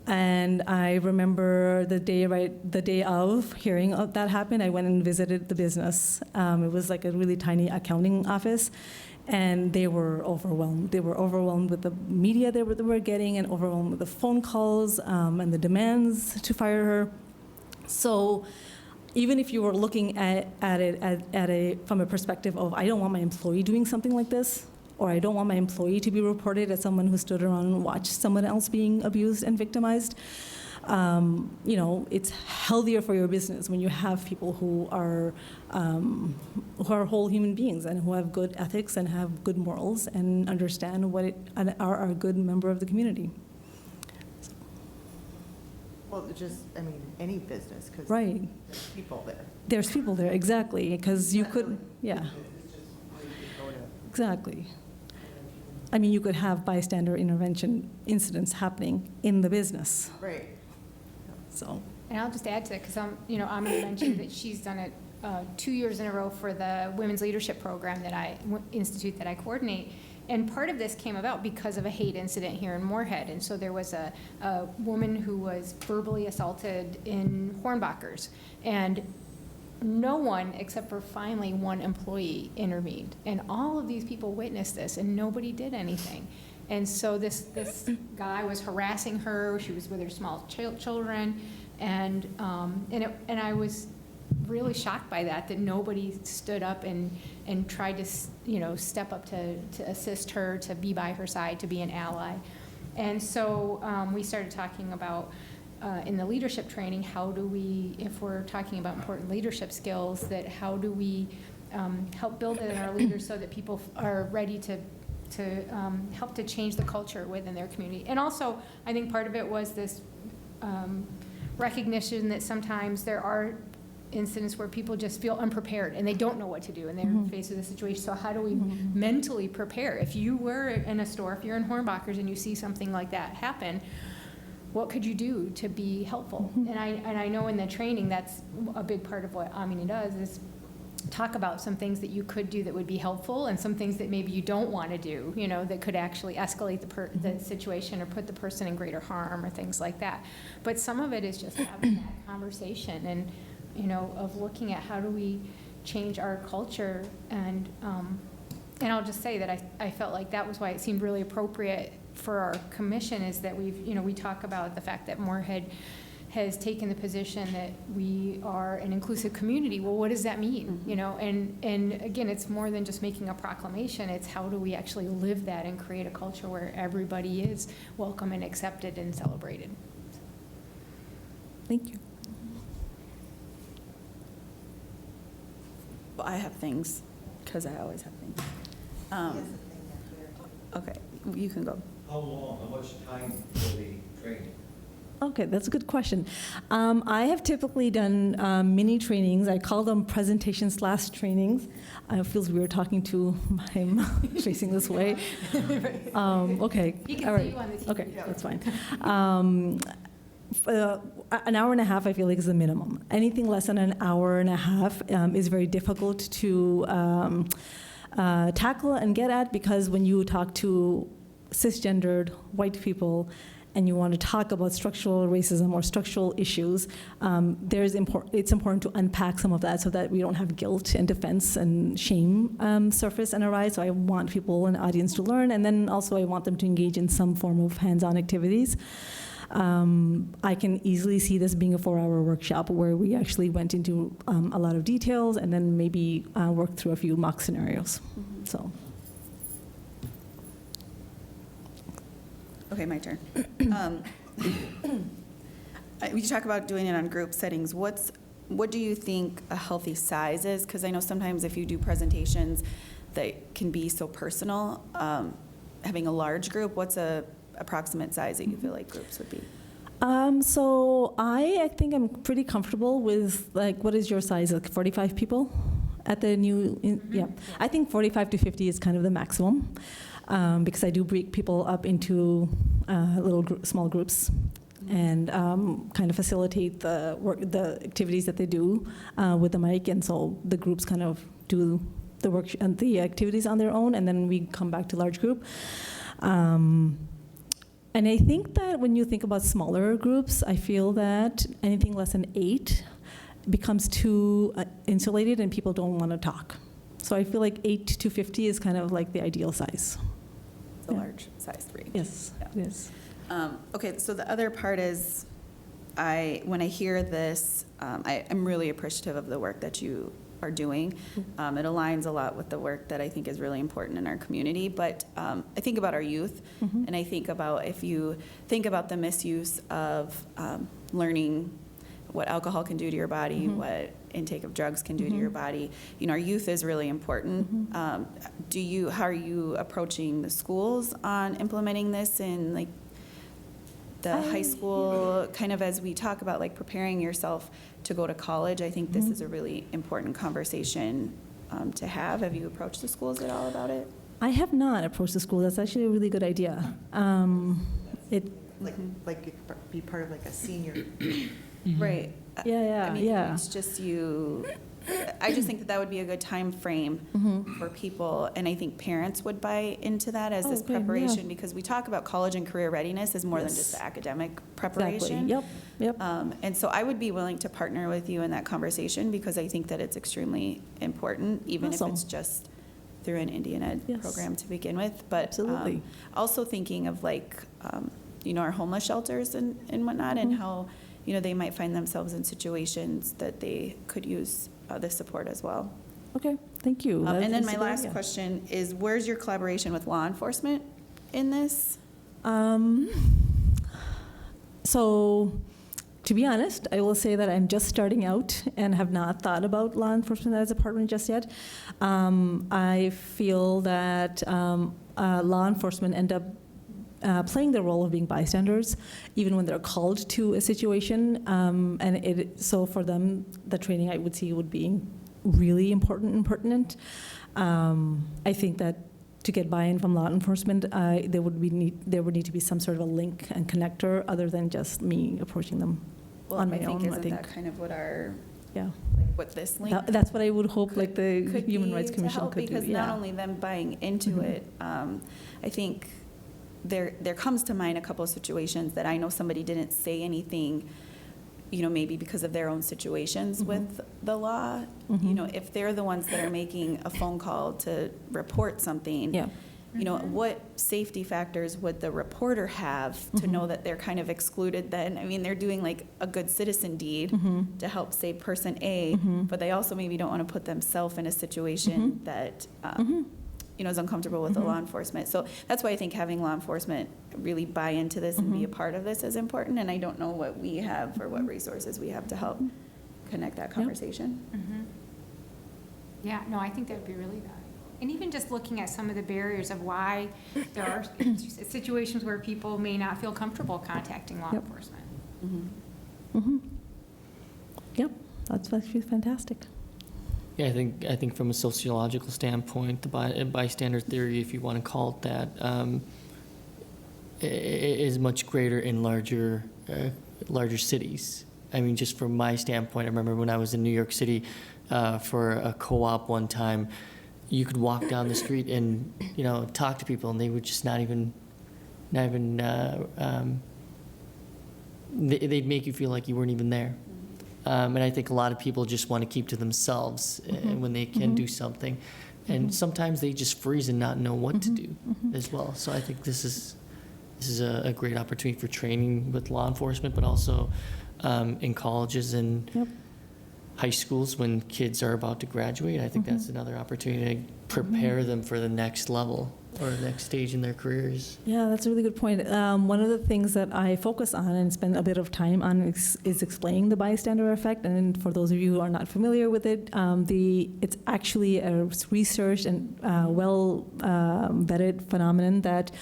S7: And I remember the day of hearing of that happen, I went and visited the business. It was like a really tiny accounting office, and they were overwhelmed. They were overwhelmed with the media they were getting, and overwhelmed with the phone calls and the demands to fire her. So even if you were looking at it from a perspective of, I don't want my employee doing something like this, or I don't want my employee to be reported as someone who stood around and watched someone else being abused and victimized, it's healthier for your business when you have people who are whole human beings and who have good ethics and have good morals and understand and are a good member of the community.
S3: Well, any business, because
S7: Right.
S3: there's people there.
S7: There's people there, exactly, because you could, yeah,
S3: It's just where you could go to.
S7: exactly. I mean, you could have bystander intervention incidents happening in the business,
S3: Right.
S7: so.
S2: And I'll just add to that, because Amina mentioned that she's done it 2 years in a row for the Women's Leadership Program Institute that I coordinate. And part of this came about because of a hate incident here in Moorhead. And so there was a woman who was verbally assaulted in Hornbachers. And no one, except for finally one employee, intervened. And all of these people witnessed this, and nobody did anything. And so this guy was harassing her. She was with her small children, and I was really shocked by that nobody stood up and tried to step up to assist her, to be by her side, to be an ally. And so we started talking about in the leadership training, how do we, if we're talking about important leadership skills, that how do we help build it in our leaders so that people are ready to help to change the culture within their community. And also, I think part of it was this recognition that sometimes there are incidents where people just feel unprepared and they don't know what to do and they're faced with a situation. So how do we mentally prepare? If you were in a store, if you're in Hornbachers and you see something like that happen, what could you do to be helpful? And I know in the training, that's a big part of what Amina does, is talk about some things that you could do that would be helpful and some things that maybe you don't want to do, that could actually escalate the situation or put the person in greater harm or things like that. But some of it is just having that conversation and, of looking at how do we change our culture. And I'll just say that I felt like that was why it seemed really appropriate for our commission, is that we talk about the fact that Moorhead has taken the position that we are an inclusive community. Well, what does that mean? And again, it's more than just making a proclamation. It's how do we actually live that and create a culture where everybody is welcome and accepted and celebrated.
S7: Thank you.
S6: Well, I have things, because I always have things. Okay, you can go.
S4: How long, how much time for the training?
S7: Okay, that's a good question. I have typically done mini trainings. I call them presentation/trainings. It feels weird talking to my facing this way. Okay,
S2: He can
S7: all
S2: see
S7: right.
S2: you on the TV.
S7: Okay, that's fine. An hour and a half, I feel like, is the minimum. Anything less than an hour and a half is very difficult to tackle and get at, because when you talk to cisgendered white people and you want to talk about structural racism or structural issues, it's important to unpack some of that so that we don't have guilt and defense and shame surface and arise. So I want people in the audience to learn, and then also I want them to engage in some form of hands-on activities. I can easily see this being a 4-hour workshop where we actually went into a lot of details and then maybe worked through a few mock scenarios. So.
S6: Okay, my turn. You talk about doing it on group settings. What do you think a healthy size is? Because I know sometimes if you do presentations that can be so personal, having a large group, what's a approximate size that you feel like groups would be?
S7: So I think I'm pretty comfortable with, like, what is your size, like 45 people at the new, yeah. I think 45 to 50 is kind of the maximum, because I do break people up into small groups and kind of facilitate the work, the activities that they do with the mic, and so the groups kind of do the work and the activities on their own, and then we come back to large group. And I think that when you think about smaller groups, I feel that anything less than 8 becomes too insulated and people don't want to talk. So I feel like 8 to 50 is kind of like the ideal size.
S6: The large size 3.
S7: Yes,
S6: Yeah.
S7: it is.
S6: Okay, so the other part is, when I hear this, I'm really appreciative of the work that you are doing. It aligns a lot with the work that I think is really important in our community, but I think about our youth, and I think about, if you think about the misuse of learning what alcohol can do to your body, what intake of drugs can do to your body, our youth is really important. How are you approaching the schools on implementing this in, like, the high school, kind of as we talk about, like, preparing yourself to go to college? I think this is a really important conversation to have. Have you approached the schools at all about it?
S7: I have not approached the school. That's actually a really good idea.
S3: Like be part of like a senior.
S6: Right.
S7: Yeah,
S6: I mean,
S7: yeah.
S6: it's just I just think that would be a good time frame for people, and I think parents would buy into that as this
S7: Okay, yeah.
S6: preparation, because we talk about college and career readiness as more than
S7: Yes.
S6: just the academic
S7: Exactly.
S6: preparation.
S7: Yep.
S6: And so I would be willing to partner with you in that conversation, because I think that it's extremely important, even
S7: Awesome.
S6: if it's just through an Indian Ed
S7: Yes.
S6: program to begin with. But
S7: Absolutely.
S6: also thinking of, like, our homeless shelters and whatnot, and how they might find themselves in situations that they could use this support as well.
S7: Okay, thank you.
S6: And then
S7: That's
S6: my
S7: a good
S6: last
S7: idea.
S6: question is, where's your collaboration with law enforcement in this?
S7: So, to be honest, I will say that I'm just starting out and have not thought about law enforcement as a partner just yet. I feel that law enforcement end up playing the role of being bystanders, even when they're called to a situation. So for them, the training I would see would be really important and pertinent. I think that to get buy-in from law enforcement, there would need to be some sort of a link and connector other than just me approaching them on my own.
S6: Isn't that kind of what what this link
S7: That's what I would hope, like the
S6: could
S7: Human
S6: be
S7: Rights
S6: to
S7: Commission
S6: help,
S7: could do.
S6: because not only them buying into it, I think there comes to mind a couple of situations that I know somebody didn't say anything, maybe because of their own situations with the law. If they're the ones that are making a phone call to report something,
S7: Yeah.
S6: what safety factors would the reporter have to know that they're kind of excluded then? I mean, they're doing like a good citizen deed to help save person A, but they also maybe don't want to put themselves in a situation that is uncomfortable with the law enforcement. So that's why I think having law enforcement really buy into this and be a part of this is important. And I don't know what we have or what resources we have to help connect that conversation.
S2: Yeah, no, I think that would be really valuable. And even just looking at some of the barriers of why there are situations where people may not feel comfortable contacting law
S7: Yep.
S2: enforcement.
S7: Yep, that's actually fantastic.
S8: Yeah, I think from a sociological standpoint, the bystander theory, if you want to call it that, is much greater in larger cities. I mean, just from my standpoint, I remember when I was in New York City for a co-op one time, you could walk down the street and talk to people, and they would just not even they'd make you feel like you weren't even there. And I think a lot of people just want to keep to themselves when they can do something. And sometimes they just freeze and not know what to do as well. So I think this is a great opportunity for training with law enforcement, but also in colleges and high schools when kids are about to graduate. I think that's another opportunity to prepare them for the next level. or next stage in their careers.
S7: Yeah, that's a really good point. One of the things that I focus on and spend a bit of time on is explaining the bystander effect. And for those of you who are not familiar with it, it's actually a researched and well vetted phenomenon that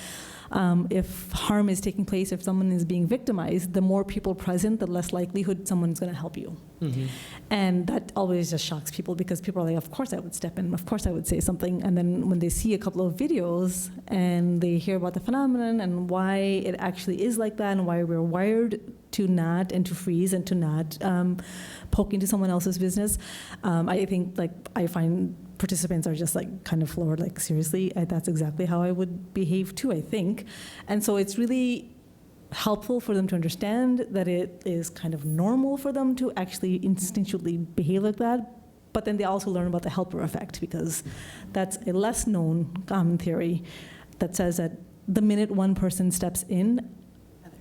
S7: if harm is taking place, if someone is being victimized, the more people present, the less likelihood someone's going to help you.
S8: Mm-hmm.
S7: And that always just shocks people because people are like, of course I would step in, of course I would say something. And then when they see a couple of videos and they hear about the phenomenon and why it actually is like that and why we're wired to not and to freeze and to not poke into someone else's business, I think I find participants are just kind of floored, seriously, that's exactly how I would behave too, I think. And so it's really helpful for them to understand that it is kind of normal for them to actually instinctually behave like that. But then they also learn about the helper effect, because that's a less known common theory that says that the minute one person steps in,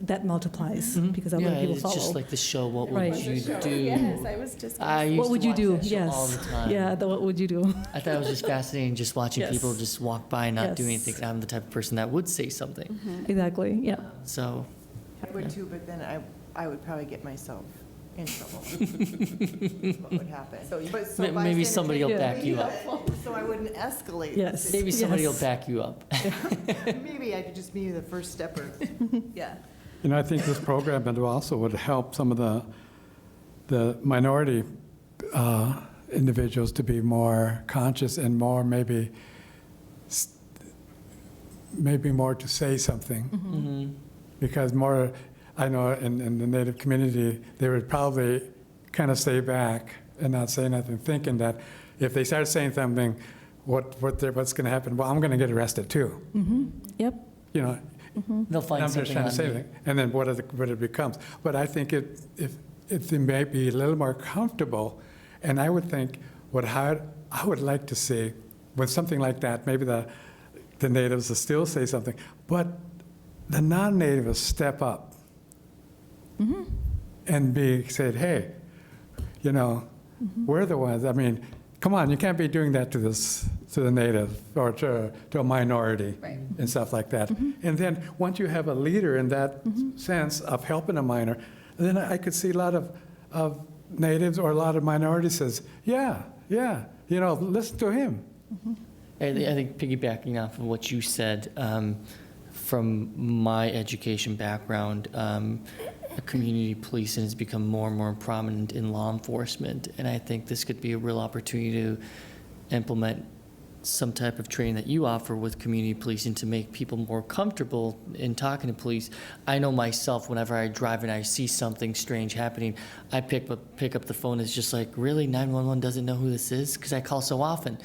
S7: that multiplies because other
S8: Yeah,
S7: people
S8: it's
S7: follow.
S8: just like the show, what would
S7: Right.
S8: you do?
S6: Yes, I was just.
S8: I used
S7: What
S8: to
S7: would you
S8: watch
S7: do?
S8: that show all the time.
S7: Yeah, what would you do?
S8: I thought it was just fascinating just watching
S7: Yes.
S8: people just walk by and not do
S7: Yes.
S8: anything. I'm the type of person that would say something.
S7: Exactly, yeah.
S8: So,
S3: I would too, but then I would probably get myself in trouble. What would happen? So
S8: maybe
S3: bystander
S8: somebody will
S7: Yeah.
S8: back you up.
S3: So I wouldn't escalate.
S7: Yes.
S8: Maybe somebody
S7: Yes.
S8: will back you up.
S3: Maybe I could just be the first stepper.
S6: Yeah.
S5: I think this program also would help some of the minority individuals to be more conscious and more maybe more to say something.
S8: Mm-hmm.
S5: Because more, I know in the Native community, they would probably kind of stay back and not say nothing, thinking that if they start saying something, what's going to happen? Well, I'm going to get arrested too.
S7: Yep.
S8: They'll find
S5: I'm just
S8: something
S5: trying to
S8: on
S5: say
S8: me.
S5: that. And then what it becomes. But I think if they may be a little more comfortable, and I would think I would like to see with something like that, maybe the natives will still say something, but the non-natives step up and said, hey, we're the ones. I mean, come on, you can't be doing that to the native or to a minority
S6: Right.
S5: and stuff like that. And then once you have a leader in that sense of helping a minor, then I could see a lot of natives or a lot of minorities says, yeah, listen to him.
S8: I think piggybacking off of what you said, from my education background, community policing has become more and more prominent in law enforcement, and I think this could be a real opportunity to implement some type of training that you offer with community policing to make people more comfortable in talking to police. I know myself, whenever I drive and I see something strange happening, I pick up the phone. It's just like, really, 911 doesn't know who this is? Because I call so often.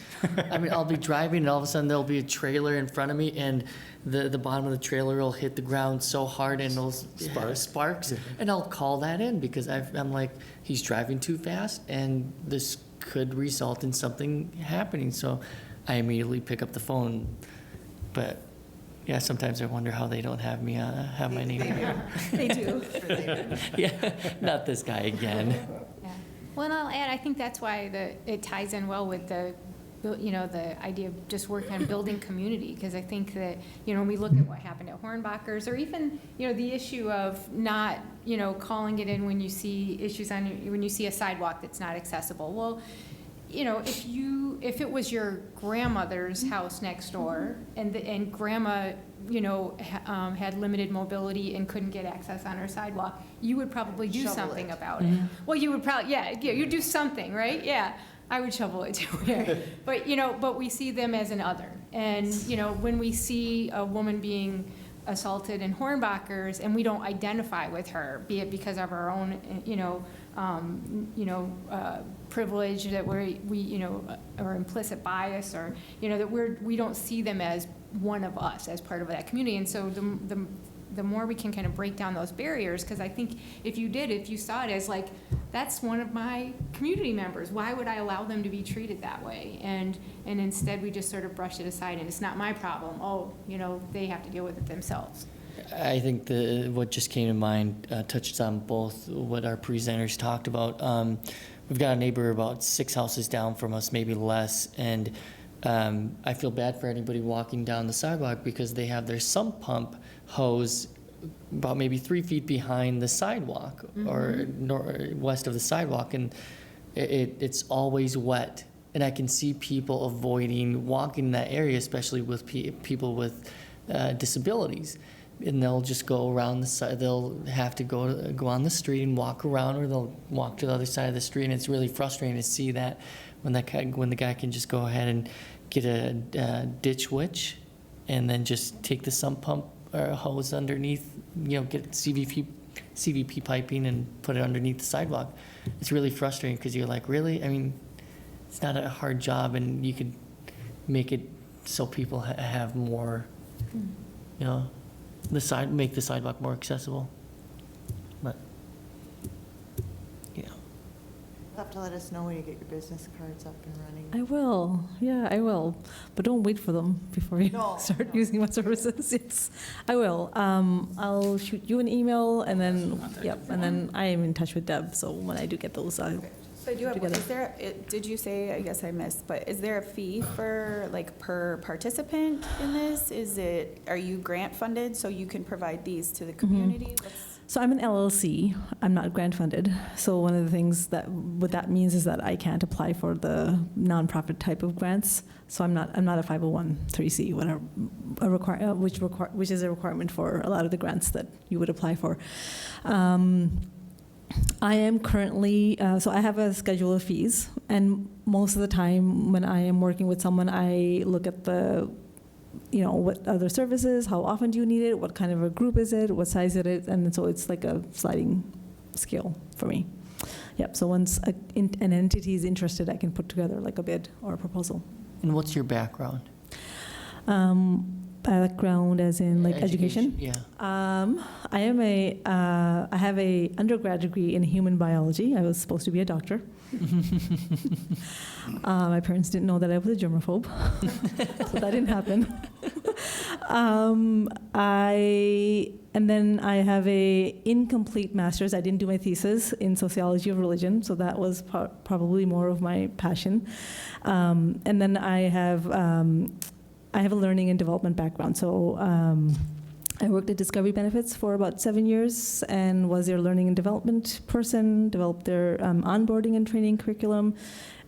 S8: I mean, I'll be driving and all of a sudden there'll be a trailer in front of me and the bottom of the trailer will hit the ground so hard and it'll sparks. And I'll call that in because I'm like, he's driving too fast and this could result in something happening. So I immediately pick up the phone, but yeah, sometimes I wonder how they don't have me have my name.
S3: They do.
S8: Yeah, not this guy again.
S2: Yeah. Well, and I'll add, I think that's why it ties in well with the idea of just working on building community, because I think that, when we look at what happened at Hornbachers, or even, the issue of not, calling it in when you see issues when you see a sidewalk that's not accessible. Well, if it was your grandmother's house next door and grandma, had limited mobility and couldn't get access on her sidewalk, you would probably do
S3: Shovel
S2: something
S3: it.
S2: about it. Well, you would probably, you'd do something, right? Yeah, I would shovel it too. Yeah. But we see them as an other. And, when we see a woman being assaulted in Hornbachers and we don't identify with her, be it because of our own, privilege that we or implicit bias, or that we don't see them as one of us, as part of that community. And so the more we can kind of break down those barriers, because I think if you saw it as like, that's one of my community members, why would I allow them to be treated that way? And instead we just sort of brush it aside and it's not my problem. Oh, they have to deal with it themselves.
S8: I think what just came to mind touches on both what our presenters talked about. We've got a neighbor about 6 houses down from us, maybe less, and I feel bad for anybody walking down the sidewalk because they have their sump pump hose about maybe 3 feet behind the sidewalk or west of the sidewalk, and it's always wet. And I can see people avoiding walking in that area, especially with people with disabilities. And they'll just go around the side. They'll have to go on the street and walk around, or they'll walk to the other side of the street. And it's really frustrating to see that when the guy can just go ahead and get a ditch witch, and then just take the sump pump or hose underneath. Get CVP piping and put it underneath the sidewalk. It's really frustrating because you're like, really? I mean, it's not a hard job, and you could make it so people have more, make the sidewalk more accessible. But,
S3: You'll have to let us know when you get your business cards up and running.
S7: I will, yeah, I will. But don't wait for them before you
S3: No,
S7: start
S3: no.
S7: using my services. Yes, I will. I'll shoot you an email, and then, and then I am in touch with Deb, so when I do get those,
S6: So I do have,
S7: together.
S6: did you say, I guess I missed, but is there a fee for, like, per participant in this? Are you grant funded so you can provide these to the community?
S7: So I'm an LLC. I'm not grant funded. So one of the things what that means is that I can't apply for the nonprofit type of grants. So I'm not a 501(c)(3), whatever, which is a requirement for a lot of the grants that you would apply for. I am currently, so I have a schedule of fees, and most of the time when I am working with someone, I look at what other services, how often do you need it, what kind of a group is it, what size it is, and so it's like a sliding scale for me. Yep, so once an entity is interested, I can put together like a bid or a proposal.
S8: and what's your background?
S7: Background as in like education?
S8: Yeah.
S7: I have a undergrad degree in human biology. I was supposed to be a doctor. My parents didn't know that I was a germaphobe, so that didn't happen. And then I have a incomplete master's. I didn't do my thesis in sociology of religion, so that was probably more of my passion. And then I have a learning and development background. So I worked at Discovery Benefits for about 7 years and was their learning and development person, developed their onboarding and training curriculum,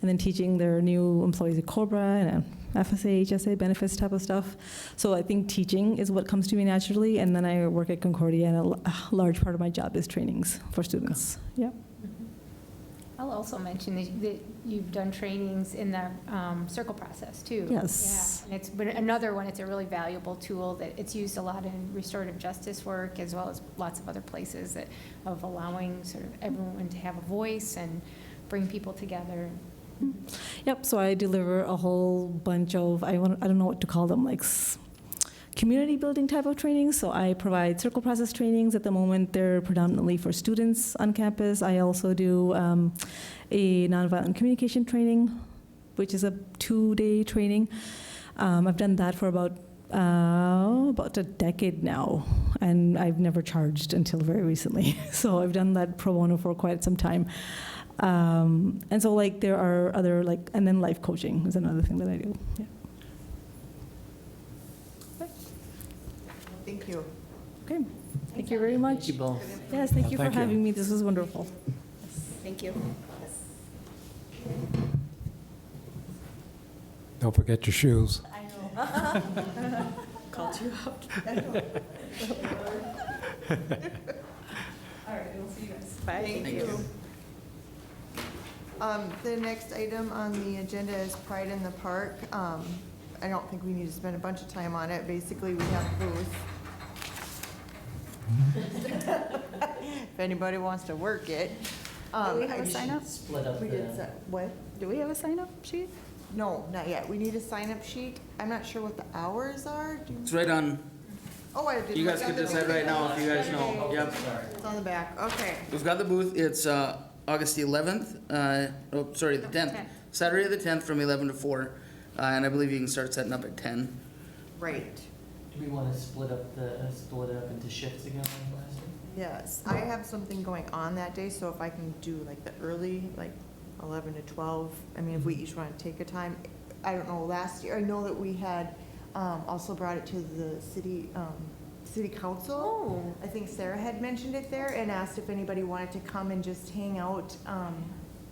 S7: and then teaching their new employees at Cobra and FSA, HSA benefits type of stuff. So I think teaching is what comes to me naturally, and then I work at Concordia, and a large part of my job is trainings for students. Yep.
S2: I'll also mention that you've done trainings in the circle process, too.
S7: Yes.
S2: Yeah, and but another one, it's a really valuable tool that it's used a lot in restorative justice work, as well as lots of other places of allowing sort of everyone to have a voice and bring people together.
S7: Yep, so I deliver a whole bunch of, I don't know what to call them, like community building type of trainings. So I provide circle process trainings. At the moment, they're predominantly for students on campus. I also do a nonviolent communication training, which is a 2-day training. I've done that for about a decade now, and I've never charged until very recently. So I've done that pro bono for quite some time. And so there are other and then life coaching is another thing that I do. Yeah.
S3: Thank you.
S7: Okay, thank you very much.
S8: Thank you both.
S7: Yes, thank you for
S5: Thank you.
S7: having me. This was wonderful.
S6: Thank you.
S5: Don't forget your shoes.
S3: I know.
S6: Called you out.
S3: All right, we'll see you guys.
S6: Bye.
S3: Thank you. The next item on the agenda is Pride in the Park. I don't think we need to spend a bunch of time on it. Basically, we have a booth. If anybody wants to work it.
S6: Do we have a sign up?
S8: Split up
S3: We did, what?
S6: Do we have a sign up sheet?
S3: No, not yet. We need a sign-up sheet. I'm not sure what the hours are.
S1: It's right on,
S3: Oh, I did.
S1: you guys can decide right now if you guys know. Yep.
S3: It's on the back. Okay.
S1: We've got the booth. It's August the 11th, the 10th. Saturday the 10th from 11 to 4. And I believe you can start setting up at 10.
S3: Right.
S8: Do we want to split it up into shifts again like last week?
S3: Yes. I have something going on that day, so if I can do the early, 11 to 12, I mean, if we each want to take a time, I don't know, last year, I know that we had also brought it to the city council.
S2: Oh.
S3: I think Sarah had mentioned it there and asked if anybody wanted to come and just hang out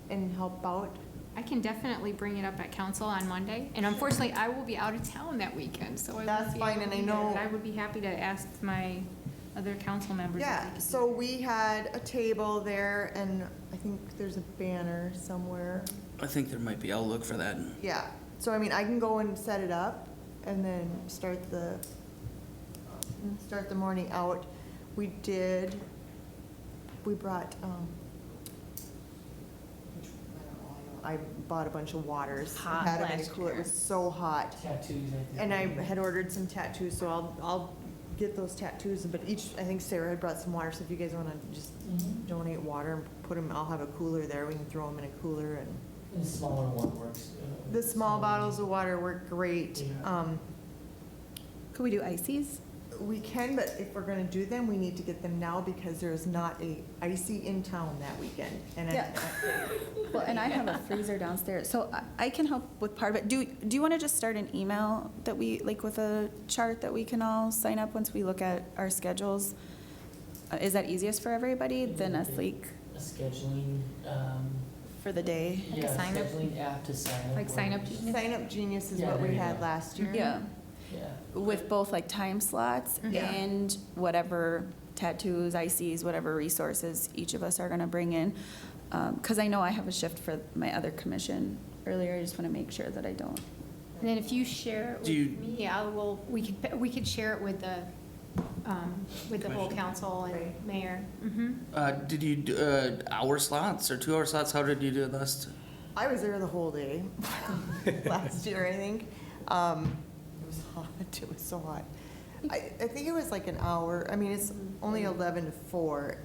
S3: and help out.
S2: I can definitely bring it up at council on Monday, and unfortunately, I will be out of town that weekend, so I won't
S3: That's
S2: be
S3: fine,
S2: able
S3: and
S2: to
S3: I
S2: be there,
S3: know-
S2: but I would be happy to ask my other council members. if they
S3: Yeah,
S2: could
S3: so
S2: do
S3: we had a table there and I think there's a banner somewhere.
S1: I think there might be, I'll look for that.
S3: Yeah, so I mean, I can go and set it up and then start the morning out. We brought, I bought a bunch of waters.
S2: Hot
S3: Had 'em in a
S2: last
S3: cooler. It
S2: year.
S3: was so hot.
S8: Tattoos, I think.
S3: And I had ordered some tattoos, so I'll get those tattoos, but I think Sarah had brought some water, so if you guys wanna just
S8: Mhm.
S3: donate water and put them, I'll have a cooler there, we can throw them in a cooler and.
S8: The smaller one works.
S3: The small bottles of water work great.
S8: Yeah.
S6: Could we do ices?
S3: We can, but if we're gonna do them, we need to get them now because there's not a icy in town that weekend. And
S6: Yeah. Well, and I have a freezer downstairs, so I can help with part of it. Do you want to just start an email that we, like with a chart that we can all sign up once we look at our schedules? Is that easiest for everybody than us like
S8: A scheduling,
S6: for the day?
S2: Like a
S8: yeah,
S2: sign up-
S8: scheduling app to sign up.
S2: Like sign up Genius?
S3: Sign Up Genius is
S8: Yeah,
S3: what
S8: there
S3: we
S8: you
S3: had
S8: go.
S3: last year.
S6: Yeah,
S8: Yeah.
S6: with both like time slots
S3: Yeah.
S6: and whatever tattoos, ICs, whatever resources each of us are gonna bring in. Because I know I have a shift for my other commission earlier, I just want to make sure that I don't.
S2: And then if you share it
S1: Do you-
S2: with me, we could share it with the whole
S1: Commission.
S2: council and
S3: Right.
S2: mayor. Mhm.
S1: Did you do hour slots or 2 hour slots? How did you do this?
S3: I was there the whole day last year, I think. It was hot, it was so hot. I think it was like an hour, I mean, it's only 11 to 4,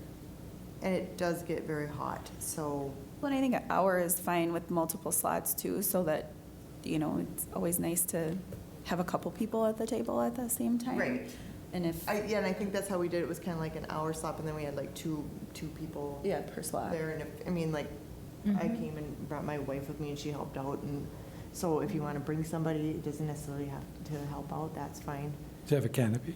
S3: and it does get very hot, so.
S6: Well, and I think an hour is fine with multiple slots too, so that, it's always nice to have a couple people at the table at the same time.
S3: Right.
S6: And if,
S3: Yeah, and I think that's how we did it, it was kind of like an hour slot, and then we had like two people
S6: yeah, per slot.
S3: there, and I came and brought my wife with me, and she helped out, and so if you want to bring somebody, it doesn't necessarily have to help out, that's fine.
S5: Do you have a canopy?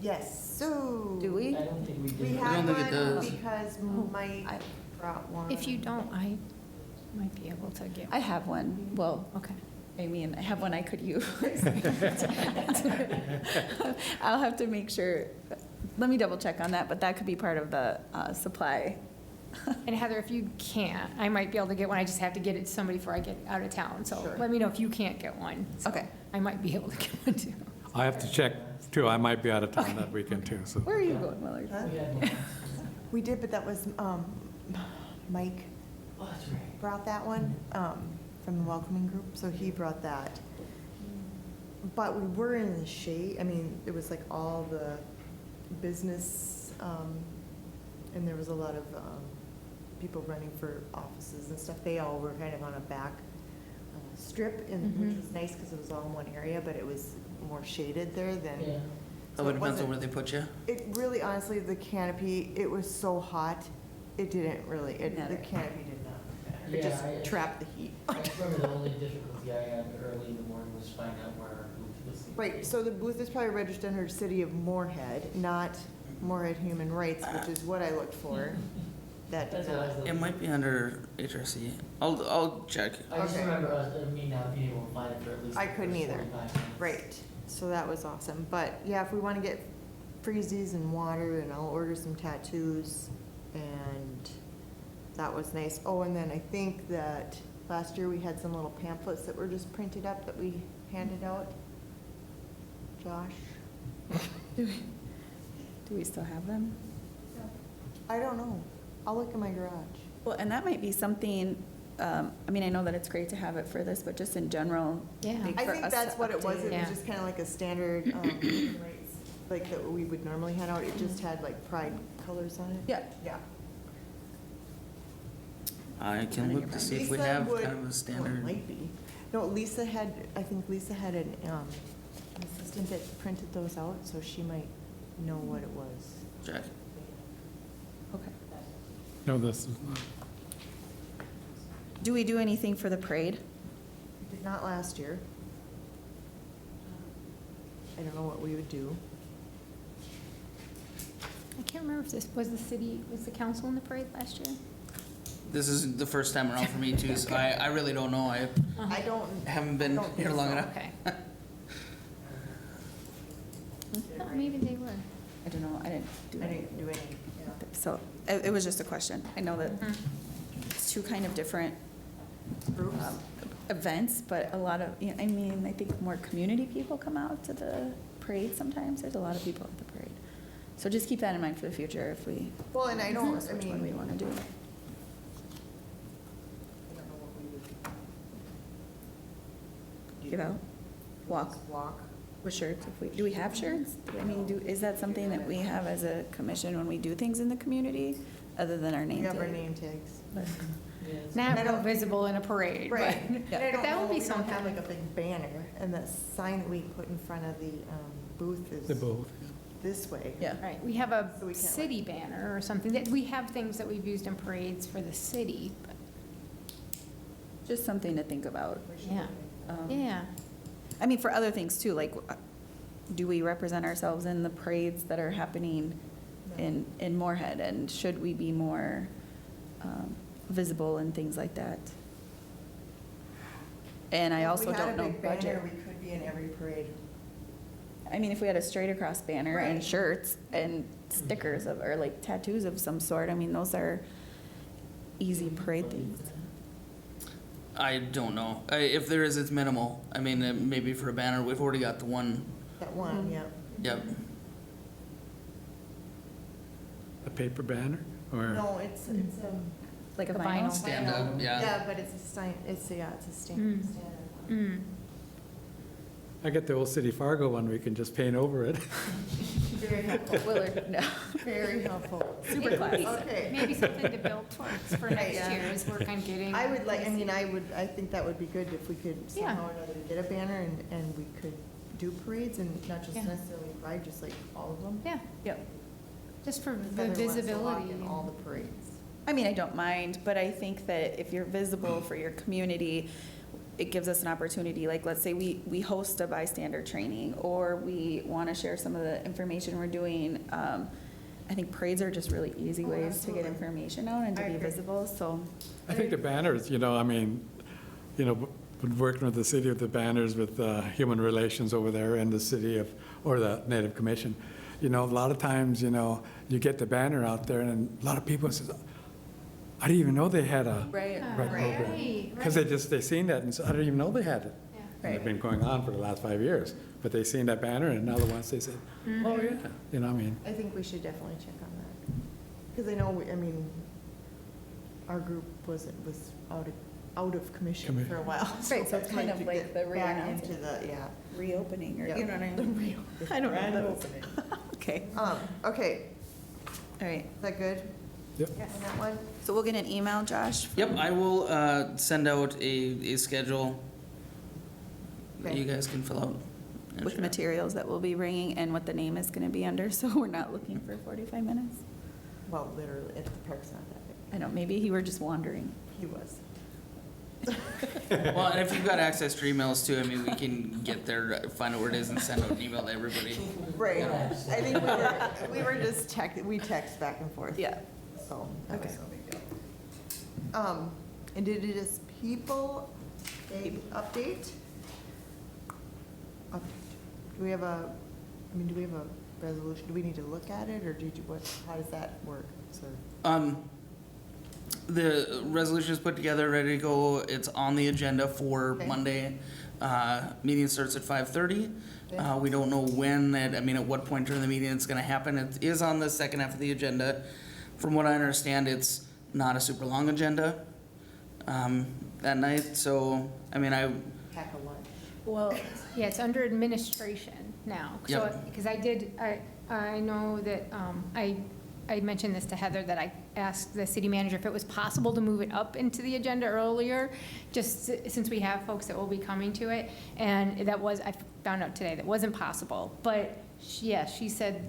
S3: Yes, so.
S6: Do we?
S8: I don't think we did.
S3: We
S8: that.
S3: had
S1: don't think it
S3: one
S1: does.
S3: because Mike
S6: I-
S3: brought one.
S2: If you don't, I might be able to get.
S6: I have one, well,
S2: Okay.
S6: I mean, I have one I could use. I'll have to make sure, let me double check on that, but that could be part of the supply.
S2: And Heather, if you can't, I might be able to get one. I just have to get it to somebody before I get out of town. So
S3: Sure.
S2: let me know if you can't get one. So
S6: Okay.
S2: I might be able to get one too.
S5: I have to check too. I might be out of town that weekend too, so.
S6: Where are you going, Willard?
S3: Huh?
S8: We had one.
S3: We did, but that was, Mike
S8: Oh, that's right.
S3: brought that one, from the welcoming group, so he brought that. But we were in the shade, I mean, it was like all the business, and there was a lot of, people running for offices and stuff. They all were kind of on a back strip, and, which was nice because it was all in one area, but it was more shaded there than.
S8: Yeah.
S3: so
S1: Oh, it
S3: it
S1: depends on
S3: wasn't-
S1: where they put you.
S3: It really, honestly, the canopy, it was so hot, it didn't really, the
S6: Matter.
S3: canopy did not matter. It
S8: Yeah,
S3: just
S8: I-
S3: trapped the heat.
S8: I remember the only difficulty I had early in the morning was finding out where our booth was.
S3: Right, so the booth is probably registered under the city of Moorhead, not Moorhead Human Rights, which is what I looked for. That did
S8: That's what I was
S3: not.
S1: It
S8: looking
S1: might be under HRC. I'll check.
S8: I just
S3: Okay.
S8: remember me not being able to find it for at least.
S3: I
S8: the
S3: couldn't
S8: first
S3: either.
S8: 45 minutes.
S3: Right, so that was awesome. But yeah, if we want to get freezies and water, and I'll order some tattoos, and that was nice. Oh, and then I think that last year we had some little pamphlets that were just printed up that we handed out. Josh?
S6: Do we still have them?
S3: I don't know. I'll look in my garage.
S6: Well, and that might be something, I mean, I know that it's great to have it for this, but just in general.
S2: Yeah.
S6: like
S3: I
S6: for
S3: think
S6: us
S3: that's
S6: to
S3: what it was. It
S6: update.
S2: Yeah.
S3: was just kind of like a standard, human rights, like that we would normally hand out. It just had like pride colors on it.
S6: Yeah.
S3: Yeah.
S1: I can look to see if we
S3: Lisa
S1: have
S3: would-
S1: kind of a
S3: well, it
S1: standard.
S3: might be. No, Lisa had, I think Lisa had an assistant that printed those out, so she might know what it was.
S1: Check.
S6: Okay.
S5: No, this is not.
S6: Do we do anything for the parade?
S3: Did not last year. I don't know what we would do.
S2: I can't remember if this, was the council in the parade last year?
S1: This is the first time around for me too, so I really don't know. I
S3: I don't.
S1: haven't been
S3: I don't
S1: here
S3: think
S1: long
S3: so.
S1: enough.
S2: Okay. Oh, maybe they were.
S6: I don't know, I didn't do
S3: I
S6: any.
S3: didn't do any. Yeah.
S6: So it was just a question. I know that
S2: Mhm.
S6: it's two kind of different
S3: Groups.
S6: events, but a lot of, you know, I mean, I think more community people come out to the parade sometimes. There's a lot of people at the parade. So just keep that in mind for the future if we,
S3: Well, and I don't, I
S6: which one we
S3: mean.
S6: want to do.
S3: I don't know what we would.
S6: Give out, walk
S3: Walk.
S6: with shirts. If we, do we have shirts? I mean, is that something that we have as a commission when we do things in the community, other than our
S3: We
S6: name
S3: have our
S6: tag?
S3: name tags.
S2: Not
S3: I don't-
S2: visible in a parade, but.
S3: Right. And I don't
S2: That would
S3: know,
S2: be
S3: we don't have
S2: something.
S3: like a big banner, and the sign that we put in front of the booth is.
S5: The booth.
S3: This way.
S6: Yeah.
S2: Right, we have a
S3: So we can't, like-
S2: city banner or something, that, we have things that we've used in parades for the city, but,
S6: Just something to think about.
S2: yeah,
S6: Um,
S2: yeah.
S6: I mean, for other things too, like, do we represent ourselves in the parades that are happening in Moorhead? And should we be more visible and things like that? And I also don't know
S3: If we had a big
S6: budget.
S3: banner, we could be in every parade.
S6: I mean, if we had a straight across banner and shirts and stickers of, or like tattoos of some sort, I mean, those are easy parade things.
S1: I don't know. If there is, it's minimal. I mean, maybe for a banner, we've already got the one.
S3: That one, yeah.
S1: Yep.
S5: A paper banner, or?
S3: No, it's
S6: Like a
S2: The
S6: vinyl.
S2: vinyl.
S1: Stand up, yeah.
S3: Yeah, but it's a sign, it's a stand.
S2: Mm. Mm.
S5: I got the old City Fargo one, we can just paint over it.
S3: Very helpful.
S6: Willard, no.
S3: Very helpful.
S6: Super classy.
S3: Okay.
S2: Maybe something to build towards for next
S3: Yeah.
S2: year is work on getting.
S3: I would like, I think that would be good if we could
S2: Yeah.
S3: somehow or another get a banner and we could do parades and not just
S2: Yeah.
S3: necessarily pride, just like all of them.
S2: Yeah,
S6: Yep.
S2: just for
S3: Because
S2: the
S3: every once in a while,
S2: visibility.
S3: in all the parades.
S6: I mean, I don't mind, but I think that if you're visible for your community, it gives us an opportunity, like, let's say we host a bystander training, or we want to share some of the information we're doing. I think parades are just really easy
S3: Oh,
S6: ways to get
S3: absolutely.
S6: information out and to
S3: I
S6: be
S3: agree.
S6: visible, so.
S5: I think the banners, I mean, been working with the city with the banners, with human relations over there and the city of, or the Native Commission. A lot of times, you get the banner out there and a lot of people say, I didn't even know they had a
S6: Right.
S5: rec program.
S2: Right,
S5: Because they seen that and said, I didn't even know they had it.
S2: Yeah.
S5: And it's been going on for the last 5 years. But they seen that banner and now the ones they said, oh, yeah. I mean,
S3: I think we should definitely check on that. Because I know, our group was out of commission for a while.
S6: Right, so it's kind of
S3: to
S6: like
S3: get
S6: the
S3: back
S6: re-announcement.
S3: into the, yeah.
S6: Reopening, or,
S3: Yeah.
S6: you know what I
S3: The
S6: mean? I don't know.
S3: Grand
S6: but-
S3: opening.
S6: Okay,
S3: Okay,
S6: all right.
S3: is that good
S5: yep.
S3: on that one?
S6: So we'll get an email, Josh?
S1: Yep, I will send out a schedule that
S3: Okay.
S1: you guys can fill out. and
S6: With
S1: share.
S6: materials that we'll be bringing and what the name is going to be under, so we're not looking for 45 minutes.
S3: Well, literally, the park's not that big.
S6: I know, maybe you were just wandering.
S3: He was.
S1: Well, and if you've got access to emails too, we can get there, find out where it is and send out an email to everybody.
S3: Right. I think we were just we text back and forth.
S6: Yeah.
S3: So, that was
S6: Okay.
S3: no big deal. And did it just people update? Do we have a resolution? Do we need to look at it, or how does that work, sir?
S1: The resolution is put together, ready to go. It's on the agenda for
S3: Okay.
S1: Monday. Meeting starts at 5:30.
S3: Okay.
S1: We don't know when, at what point during the meeting it's gonna happen. It is on the second half of the agenda. From what I understand, it's not a super long agenda, that night, so, I
S3: Pack a lunch.
S6: Well,
S2: Yeah, it's under administration now. So,
S1: Yep.
S2: because I know that, I mentioned this to Heather, that I asked the city manager if it was possible to move it up into the agenda earlier, just since we have folks that will be coming to it. And I found out today that wasn't possible. But, she said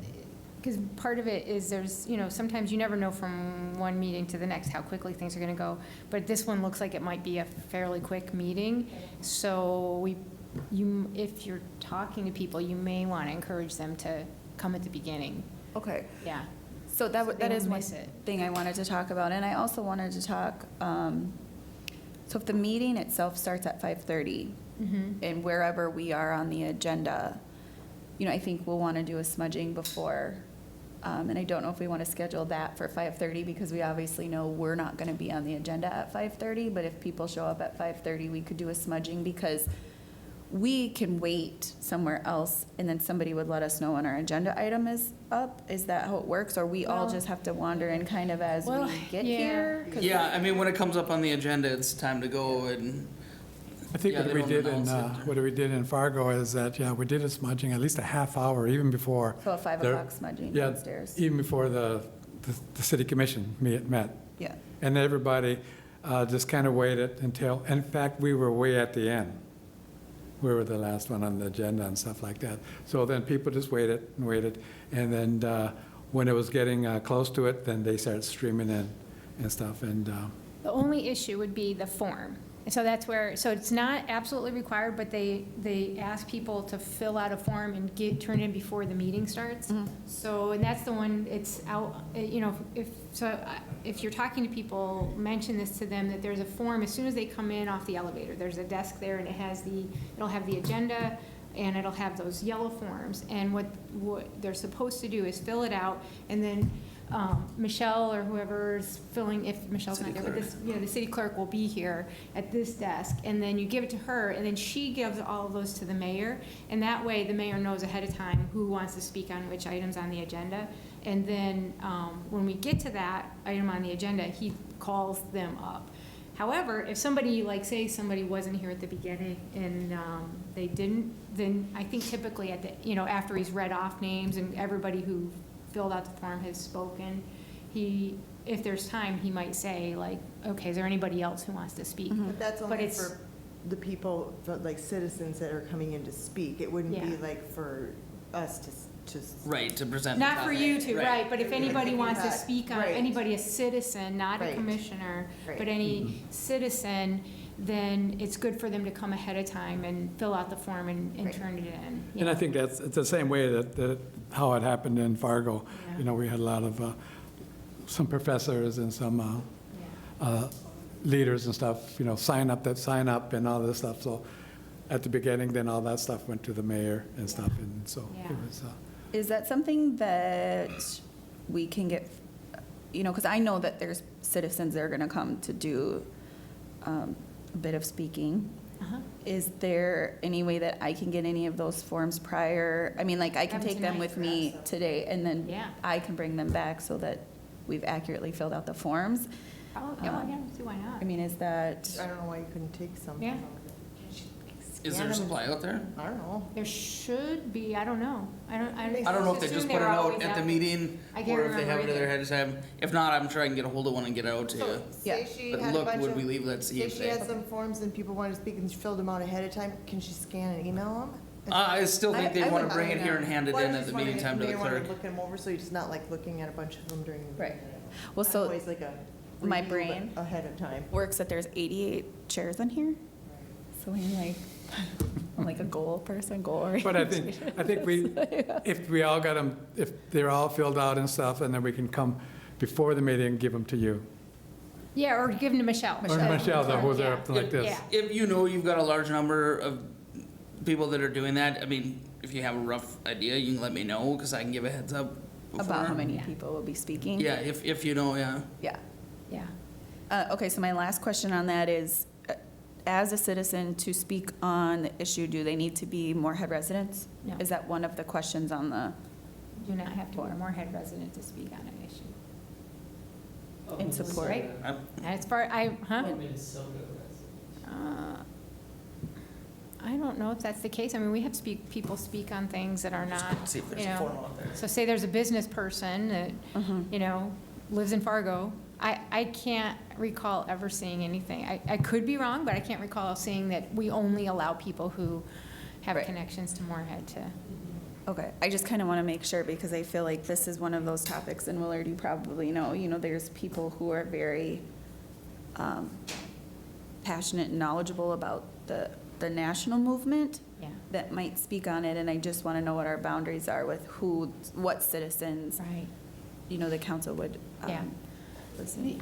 S2: because part of it is there's, sometimes you never know from one meeting to the next how quickly things are going to go. But this one looks like it might be a fairly quick meeting. So if you're talking to people, you may want to encourage them to come at the beginning.
S6: Okay.
S2: Yeah.
S6: So
S2: So
S6: that
S2: they
S6: is
S2: won't
S6: one
S2: miss it.
S6: thing I wanted to talk about. And I also wanted to talk, so if the meeting itself starts at 5:30, and wherever we are on the agenda, I think we'll want to do a smudging before. And I don't know if we want to schedule that for 5:30 because we obviously know we're not going to be on the agenda at 5:30. But if people show up at 5:30, we could do a smudging because we can wait somewhere else and then somebody would let us know when our agenda item is up. Is that how it works? Or we all
S2: Well-
S6: just have to wander in kind of as
S2: Well,
S6: we get
S2: yeah.
S6: here? 'Cause
S1: Yeah, I mean, when it comes up on the agenda, it's time to go, and
S5: I think
S1: Yeah,
S5: what
S1: they
S5: we
S1: don't
S5: did
S1: announce it.
S5: what we did in Fargo is that, we did a smudging at least a half hour, even before.
S6: So a 5
S5: the-
S6: o'clock smudging
S5: Yeah,
S6: downstairs.
S5: even before the city commission met.
S6: Yeah.
S5: And everybody just kind of waited until, in fact, we were way at the end. We were the last one on the agenda and stuff like that. So then people just waited and waited. And then when it was getting close to it, then they started streaming in and stuff. And
S2: The only issue would be the form. And so that's where, so it's not absolutely required, but they ask people to fill out a form and turn in before the meeting starts. So, and that's the one, it's out, if you're talking to people, mention this to them, that there's a form, as soon as they come in off the elevator, there's a desk there and it'll have the agenda and it'll have those yellow forms. And what they're supposed to do is fill it out, and then Michelle or whoever's filling, if Michelle's not
S1: City
S2: there, but
S1: clerk.
S2: the city clerk will be here at this desk, and then you give it to her, and then she gives all of those to the mayor, and that way the mayor knows ahead of time who wants to speak on which items on the agenda. And then when we get to that item on the agenda, he calls them up. However, if somebody, like, say somebody wasn't here at the beginning and they didn't, then I think typically at the, after he's read off names and everybody who filled out the form has spoken, if there's time, he might say, like, okay, is there anybody else who wants to speak?
S3: But that's
S2: But
S3: only
S2: it's-
S3: for the people, like citizens that are coming in to speak. It wouldn't be
S2: Yeah.
S3: like for us to
S1: right, to present.
S2: Not for you to, right, but if anybody
S3: If you
S2: wants to
S3: had-
S2: speak on,
S3: right.
S2: anybody, a citizen, not a
S3: Right.
S2: commissioner,
S3: Right.
S2: but any citizen, then it's good for them to come ahead of time and fill out the form and
S3: Right.
S2: turn it in.
S5: And I think it's the same way that how it happened in Fargo.
S2: Yeah.
S5: We had a lot of, some professors and some
S2: Yeah.
S5: leaders and stuff, sign up and all this stuff. So at the beginning, then all that stuff went to the mayor and stuff. And so
S2: Yeah.
S5: it was,
S6: Is that something that we can get, because I know that there's citizens that are going to come to do a bit of speaking.
S2: Uh-huh.
S6: Is there any way that I can get any of those forms prior? I mean, like, I can
S2: Have 'em
S6: take them
S2: tonight,
S6: with me today, and then
S2: Yeah.
S6: I can bring them back so that we've accurately filled out the forms.
S2: Oh, yeah, well, yeah, see why not?
S6: I mean, is that,
S3: I don't know why you couldn't take some.
S2: Yeah.
S1: Is there a supply out there?
S3: I don't know.
S2: There should be, I don't know. I don't
S1: know if they just put it out at the meeting,
S2: I can't
S1: or if they have it
S2: remember
S1: at their head of time. If not, I'm sure I can get a hold of one and get it out to you.
S6: Yeah.
S3: Say she
S1: But
S3: had a
S1: look,
S3: bunch
S1: would
S3: of-
S1: we leave that, see
S3: Say
S1: if
S3: she
S1: they.
S3: had some forms and people wanted to speak and she filled them out ahead of time, can she scan and email them?
S1: I still think they
S3: I
S1: want
S3: would-
S1: to bring it here and hand it
S3: Well, I
S1: in
S3: was
S1: at the
S3: just
S1: meeting
S3: wondering if
S1: time to the
S3: mayor wanted
S1: clerk.
S3: to look them over, so you're just not like looking at a bunch of them during the
S6: Right.
S3: meeting.
S6: well, so
S3: Always like a
S6: my
S3: review,
S6: brain
S3: but ahead of time.
S6: works that there's 88 chairs in here? So I'm like a goal person, goal
S5: but I think if we all got them, if they're all filled out and stuff, and then we can come before the meeting and give them to you.
S2: Yeah, or give them to Michelle.
S5: Or Michelle, though, who's there
S2: Yeah.
S5: like this.
S2: Yeah.
S1: If you've got a large number of people that are doing that, I mean, if you have a rough idea, you can let me know, because I can give a heads up before.
S6: about how many
S2: Yeah.
S6: people will be speaking?
S1: Yeah, if you know, yeah.
S6: Yeah.
S2: Yeah.
S6: Okay, so my last question on that is, as a citizen to speak on the issue, do they need to be Moorhead residents?
S2: No.
S6: Is that one of the questions on the,
S2: Do not have to be a Moorhead resident to speak on an issue.
S6: in support?
S2: Right.
S1: I'm-
S2: As far, I don't know if that's the case. I mean, we have people speak on things that are not,
S1: See if there's
S2: you
S1: a
S2: know.
S1: form out there.
S2: So say there's a business person that,
S6: Mhm.
S2: lives in Fargo. I can't recall ever seeing anything. I could be wrong, but I can't recall seeing that we only allow people who have
S6: Right.
S2: connections to Moorhead to.
S6: Okay, I just kind of want to make sure, because I feel like this is one of those topics, and Willard, you probably know, there's people who are very passionate and knowledgeable about the national movement
S2: Yeah.
S6: that might speak on it, and I just want to know what our boundaries are with what citizens,
S2: Right.
S6: the council would
S2: Yeah.
S6: listen.
S2: The-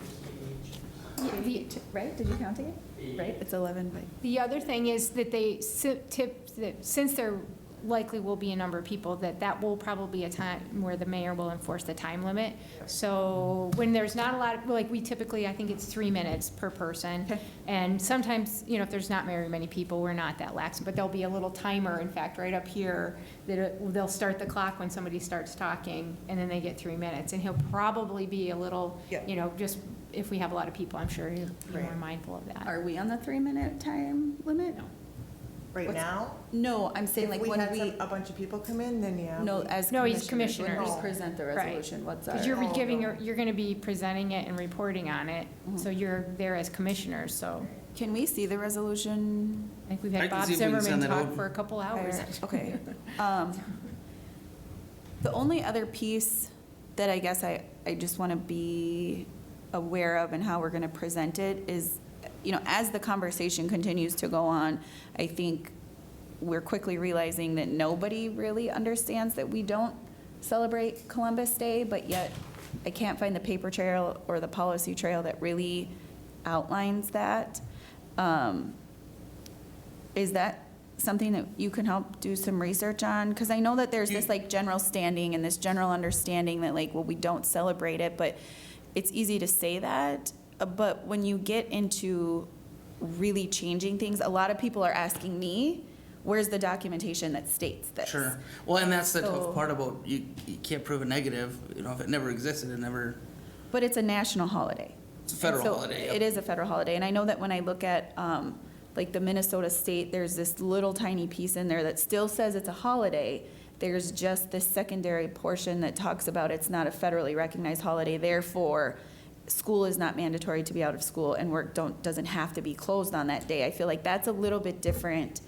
S6: Right, did you count it? Right, it's 11, but.
S2: The other thing is that since there likely will be a number of people, that will probably be a time where the mayor will enforce the time limit. So when there's not a lot of, like, we typically, I think it's 3 minutes per person.
S6: Okay.
S2: And sometimes, if there's not very many people, we're not that lax, but there'll be a little timer, in fact, right up here, that they'll start the clock when somebody starts talking, and then they get 3 minutes. And he'll probably be a little,
S3: Yeah.
S2: just if we have a lot of people, I'm sure he'll be more
S3: Right.
S2: mindful of that.
S6: Are we on the 3-minute time limit?
S2: No.
S3: Right
S6: What's-
S3: now?
S6: No, I'm saying
S3: If
S6: like
S3: we
S6: when
S3: had
S6: we,
S3: a bunch of people come in, then yeah.
S6: no, as
S2: No, he's
S6: commissioners, when we
S2: commissioners.
S6: present the
S2: Right.
S6: resolution, what's our?
S2: Because you're going to be presenting it and reporting on it, so you're there as commissioners, so
S6: Can we see the resolution?
S2: I think we've
S1: I
S2: had
S1: can
S2: Bob
S1: see if we can
S2: Zimmerman
S1: send it
S2: talk
S1: out.
S2: for a couple hours.
S6: Okay. The only other piece that I guess I just want to be aware of and how we're going to present it is, as the conversation continues to go on, I think we're quickly realizing that nobody really understands that we don't celebrate Columbus Day, but yet I can't find the paper trail or the policy trail that really outlines that. Is that something that you can help do some research on? Because I know that there's this like general standing and this general understanding that like, well, we don't celebrate it, but it's easy to say that. But when you get into really changing things, a lot of people are asking me, where's the documentation that states this?
S1: Sure. Well, and that's the
S6: So-
S1: tough part about, you can't prove a negative, if it never existed, it never,
S6: But it's a national holiday.
S1: it's a federal
S6: And so
S1: holiday. Yep.
S6: It is a federal holiday, and I know that when I look at, like the Minnesota state, there's this little tiny piece in there that still says it's a holiday. There's just this secondary portion that talks about it's not a federally recognized holiday, therefore, school is not mandatory to be out of school, and work doesn't have to be closed on that day. I feel like that's a little bit different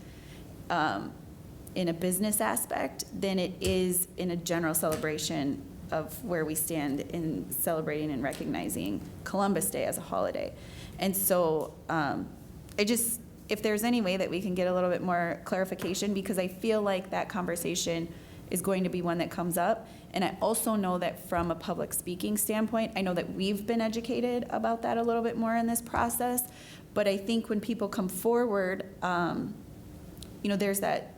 S6: in a business aspect than it is in a general celebration of where we stand in celebrating and recognizing Columbus Day as a holiday. And so if there's any way that we can get a little bit more clarification, because I feel like that conversation is going to be one that comes up. And I also know that from a public speaking standpoint, I know that we've been educated about that a little bit more in this process. But I think when people come forward, there's that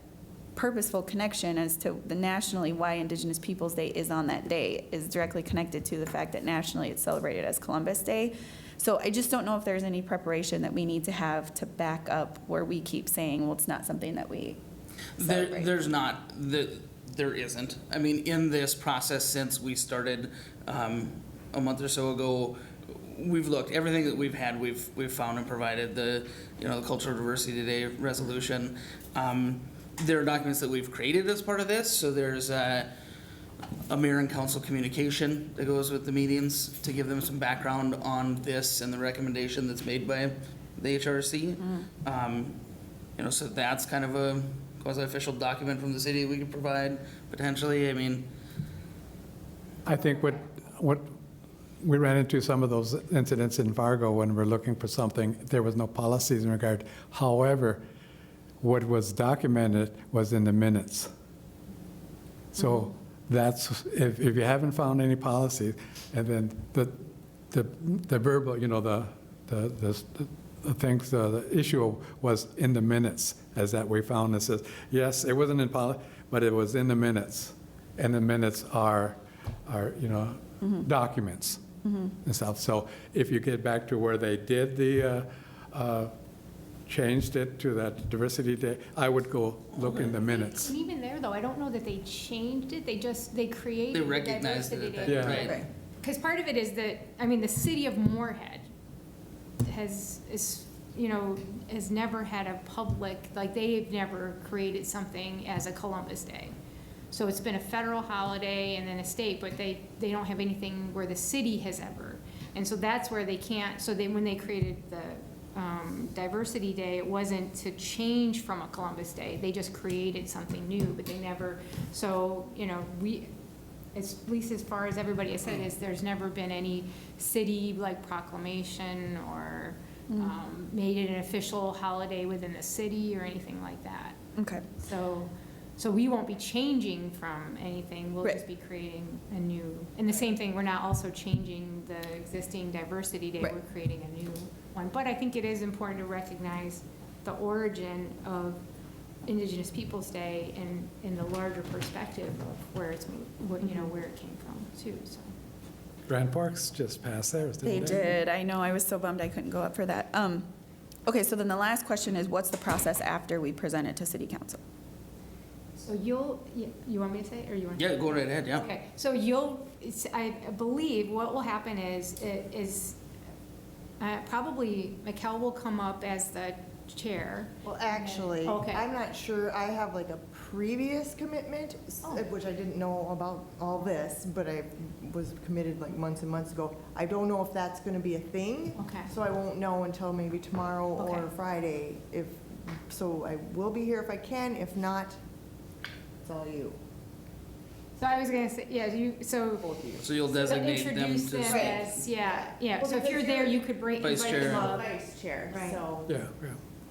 S6: purposeful connection as to the nationally why Indigenous Peoples Day is on that day is directly connected to the fact that nationally it's celebrated as Columbus Day. So I just don't know if there's any preparation that we need to have to back up where we keep saying, well, it's not something that we celebrate.
S1: There isn't. I mean, in this process, since we started a month or so ago, we've looked, everything that we've had, we've found and provided the Cultural Diversity Day resolution. There are documents that we've created as part of this, so there's a mayor and council communication that goes with the meetings to give them some background on this and the recommendation that's made by the HRC. So that's kind of a quasi-official document from the city we could provide potentially. I mean,
S5: I think what we ran into some of those incidents in Fargo when we're looking for something, there was no policies in regard. However, what was documented was in the minutes. So that's, if you haven't found any policies, and then the verbal, the things, the issue was in the minutes, as that we found. It says, yes, it wasn't in policy, but it was in the minutes. And the minutes are documents and stuff. So if you get back to where they did the, changed it to that diversity day, I would go look in the minutes.
S2: And even there, though, I don't know that they changed it, they created.
S1: they recognized
S2: diversity
S1: it,
S2: day.
S5: Yeah.
S1: right?
S2: Because part of it is that, the city of Moorhead has never had a public, like, they've never created something as a Columbus Day. So it's been a federal holiday and then a state, but they don't have anything where the city has ever. And so that's where they can't, so when they created the Diversity Day, it wasn't to change from a Columbus Day. They just created something new, but they never, so, you know, at least as far as everybody has said, is there's never been any city like proclamation or made it an official holiday within the city or anything like that.
S6: Okay.
S2: So we won't be changing from anything, we'll
S6: Right.
S2: just be creating a new, and the same thing, we're not also changing the existing Diversity Day,
S6: Right.
S2: we're creating a new one. But I think it is important to recognize the origin of Indigenous Peoples' Day and in the larger perspective of where it's, you know, where it came from too, so.
S5: Grand Parks just passed theirs,
S6: They
S5: didn't they?
S6: did. I know. I was so bummed I couldn't go up for that. Okay, so then the last question is, what's the process after we present it to city council?
S2: So you want me to say it, or you want?
S1: Yeah, go right ahead, yeah.
S2: Okay, so I believe what will happen is probably Mikkel will come up as the chair.
S3: Well, actually,
S2: Okay.
S3: I'm not sure, I have like a previous commitment,
S2: Oh.
S3: which I didn't know about all this, but I was committed like months and months ago. I don't know if that's gonna be a thing.
S2: Okay.
S3: So I won't know until maybe tomorrow or
S2: Okay.
S3: Friday, so I will be here if I can, if not, it's all you.
S2: So I was gonna say, yeah, so.
S3: Both of you.
S1: So you'll designate them
S2: Introduce
S1: to,
S2: them
S3: Right.
S2: as, yeah,
S3: Well,
S2: so if
S3: because
S2: you're there,
S3: you're
S2: you could bring,
S1: Vice
S2: invite them
S1: chair.
S2: up.
S3: Vice chair,
S2: Right.
S3: so.
S5: Yeah, yeah.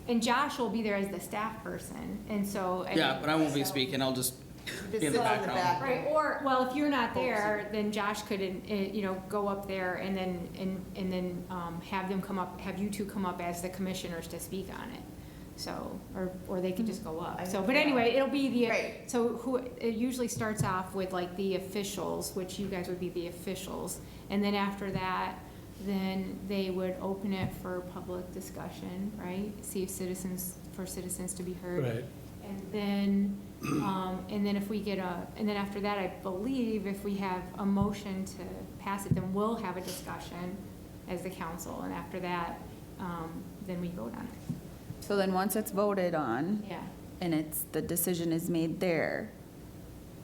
S2: And Josh will be there as the staff person, and so.
S1: yeah, but I won't be speaking, I'll just
S3: Just
S1: be in the
S3: sit on
S1: background.
S2: Right, or, well, if you're not there, then Josh could, you know, go up there and then have them come up, have you two come up as the commissioners to speak on it. So, or they could just go up. So, but anyway, it'll be the,
S3: Right.
S2: so it usually starts off with like the officials, which you guys would be the officials. And then after that, then they would open it for public discussion, right? See if for citizens to be heard.
S5: Right.
S2: And then if we get and then after that, I believe if we have a motion to pass it, then we'll have a discussion as the council, and after that, then we vote on it.
S6: So then once it's voted on
S2: Yeah.
S6: and the decision is made there,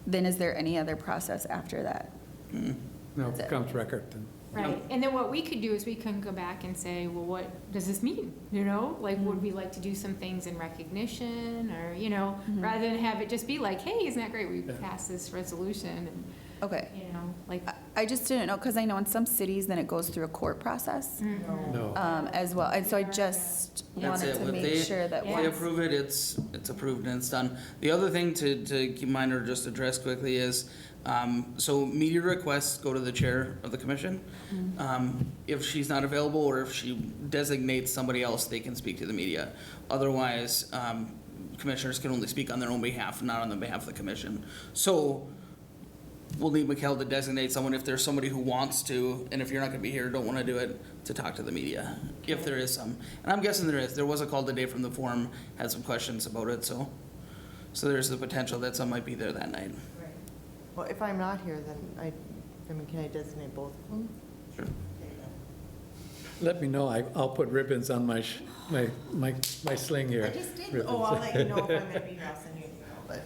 S6: then is there any other process after that?
S1: Mm.
S5: No,
S6: That's it.
S5: comes record then.
S2: Right, and then what we could do is we can go back and say, well, what does this mean? You know, like, would we like to do some things in recognition, or, you know, rather than have it just be like, hey, isn't that great, we
S5: Yeah.
S2: passed this resolution, and,
S6: Okay.
S2: you know, like.
S6: I just didn't know, because I know in some cities, then it goes through a court process
S5: No.
S6: as well. And so I just
S1: That's
S6: wanted
S1: it.
S6: to
S1: If
S6: make
S1: they-
S6: sure that
S1: If they
S6: once.
S1: approve it, it's approved and it's done. The other thing to keep in mind or just address quickly is, so media requests go to the chair of the commission. If she's not available or if she designates somebody else, they can speak to the media. Otherwise, commissioners can only speak on their own behalf, not on the behalf of the commission. So we'll need Mikkel to designate someone if there's somebody who wants to, and if you're not gonna be here, don't wanna do it, to talk to the media, if there is some. And I'm guessing there is. There was a call today from the forum, had some questions about it, so there's the potential that some might be there that night.
S3: Well, if I'm not here, then I mean, can I designate both of them?
S1: Sure.
S5: Let me know, I'll put ribbons on my sling here.
S3: I just did,
S5: Ribbons.
S3: I'll let you know if I'm gonna be here, I'll send you an email, but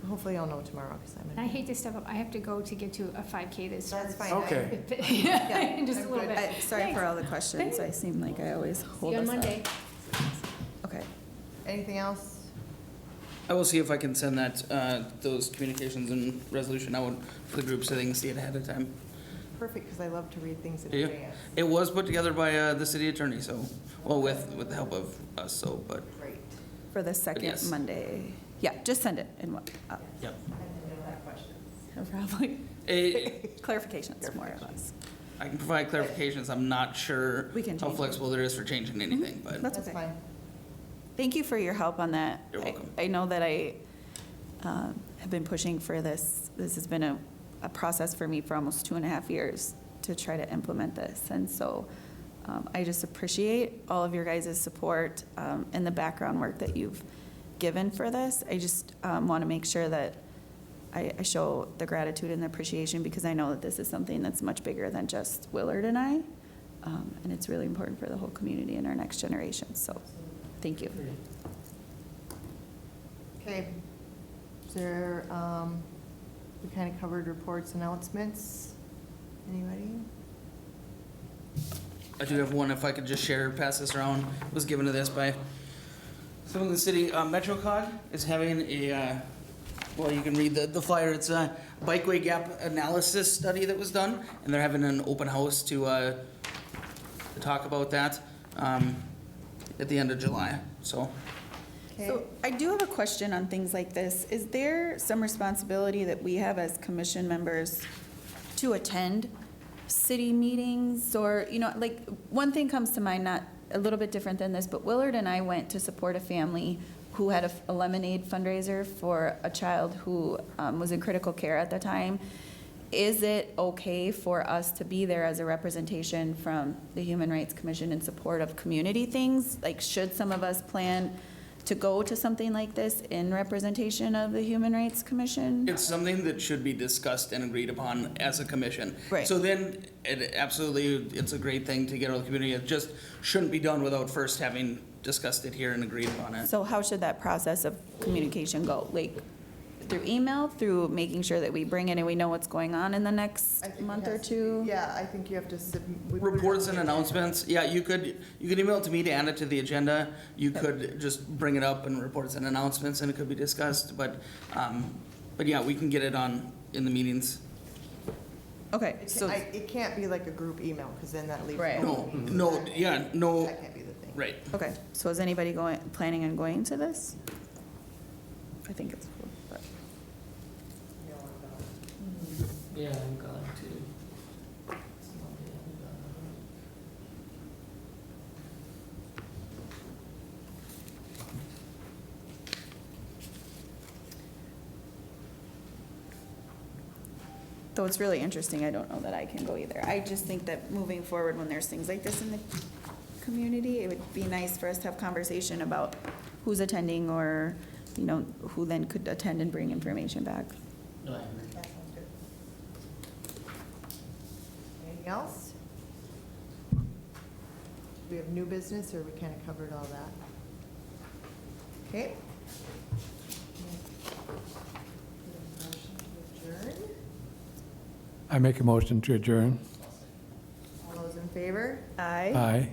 S3: hopefully I'll know tomorrow, because I'm
S2: And I
S3: in.
S2: hate to step up, I have to go to get to a 5K this.
S3: That's fine.
S5: Okay.
S2: Yeah, just a
S3: I'm
S2: little
S3: good.
S2: bit.
S6: Sorry for all the questions. I seem like I always
S2: See
S6: hold
S2: you on
S6: us up.
S2: Monday.
S6: Okay.
S3: Anything else?
S1: I will see if I can send that, those communications and resolution out for the group so they can see it ahead of time.
S3: Perfect, because I love to read things in
S1: Do you?
S3: advance.
S1: It was put together by, the city attorney, so, well, with the help of us, so, but,
S3: Great.
S6: For the second
S1: yes.
S6: Monday. Yeah, just send it and what,
S1: yep.
S3: And then you'll have questions.
S6: probably
S1: Eh,
S6: clarifications more or less.
S1: I can provide clarifications. I'm not sure
S6: We can
S1: how
S6: change it.
S1: flexible there is for changing anything, but
S6: That's
S3: That's
S6: okay.
S3: fine.
S6: Thank you for your help on that.
S1: You're welcome.
S6: I know that I have been pushing for this. This has been a process for me for almost 2.5 years to try to implement this. And so I just appreciate all of your guys' support and the background work that you've given for this. I just want to make sure that I show the gratitude and the appreciation, because I know that this is something that's much bigger than just Willard and I. And it's really important for the whole community and our next generation. So thank you.
S3: Okay. Is there, we kind of covered reports, announcements. Anybody?
S1: I do have one, if I could just share, pass this around, was given to this by someone in the city. MetroCog is having a, well, you can read the flyer, it's a bikeway gap analysis study that was done, and they're having an open house to talk about that at the end of July, so.
S6: So I do have a question on things like this. Is there some responsibility that we have as commission members to attend city meetings? Or, you know, like, one thing comes to mind, not a little bit different than this, but Willard and I went to support a family who had a lemonade fundraiser for a child who was in critical care at the time. Is it okay for us to be there as a representation from the Human Rights Commission in support of community things? Like, should some of us plan to go to something like this in representation of the Human Rights Commission?
S1: It's something that should be discussed and agreed upon as a commission.
S6: Right.
S1: So then, it's a great thing to get out of the community. It just shouldn't be done without first having discussed it here and agreed upon it.
S6: So how should that process of communication go? Like, through email, through making sure that we bring in and we know what's going on in the next
S3: I think it
S6: month or
S3: has to
S6: two?
S3: be- Yeah, I think you have to
S1: Reports and announcements, yeah, you could email it to me to add it to the agenda. You could just bring it up in reports and announcements and it could be discussed, but yeah, we can get it on in the meetings.
S6: Okay,
S3: It
S6: so,
S3: it can't be like a group email, because then that leaves.
S6: Right.
S1: No, no,
S3: That can't be the thing.
S1: right.
S6: okay, so is anybody planning on going to this? I think it's cool, but.
S8: Yeah, I'm glad too.
S6: Though it's really interesting, I don't know that I can go either. I just think that moving forward, when there's things like this in the community, it would be nice for us to have conversation about who's attending, or, you know, who then could attend and bring information back.
S8: No, I agree.
S3: That sounds good. Anything else? Do we have new business, or we kind of covered all that? Okay. Motion to adjourn.
S5: I make a motion to adjourn.
S3: All those in favor?
S6: Aye.
S5: Aye.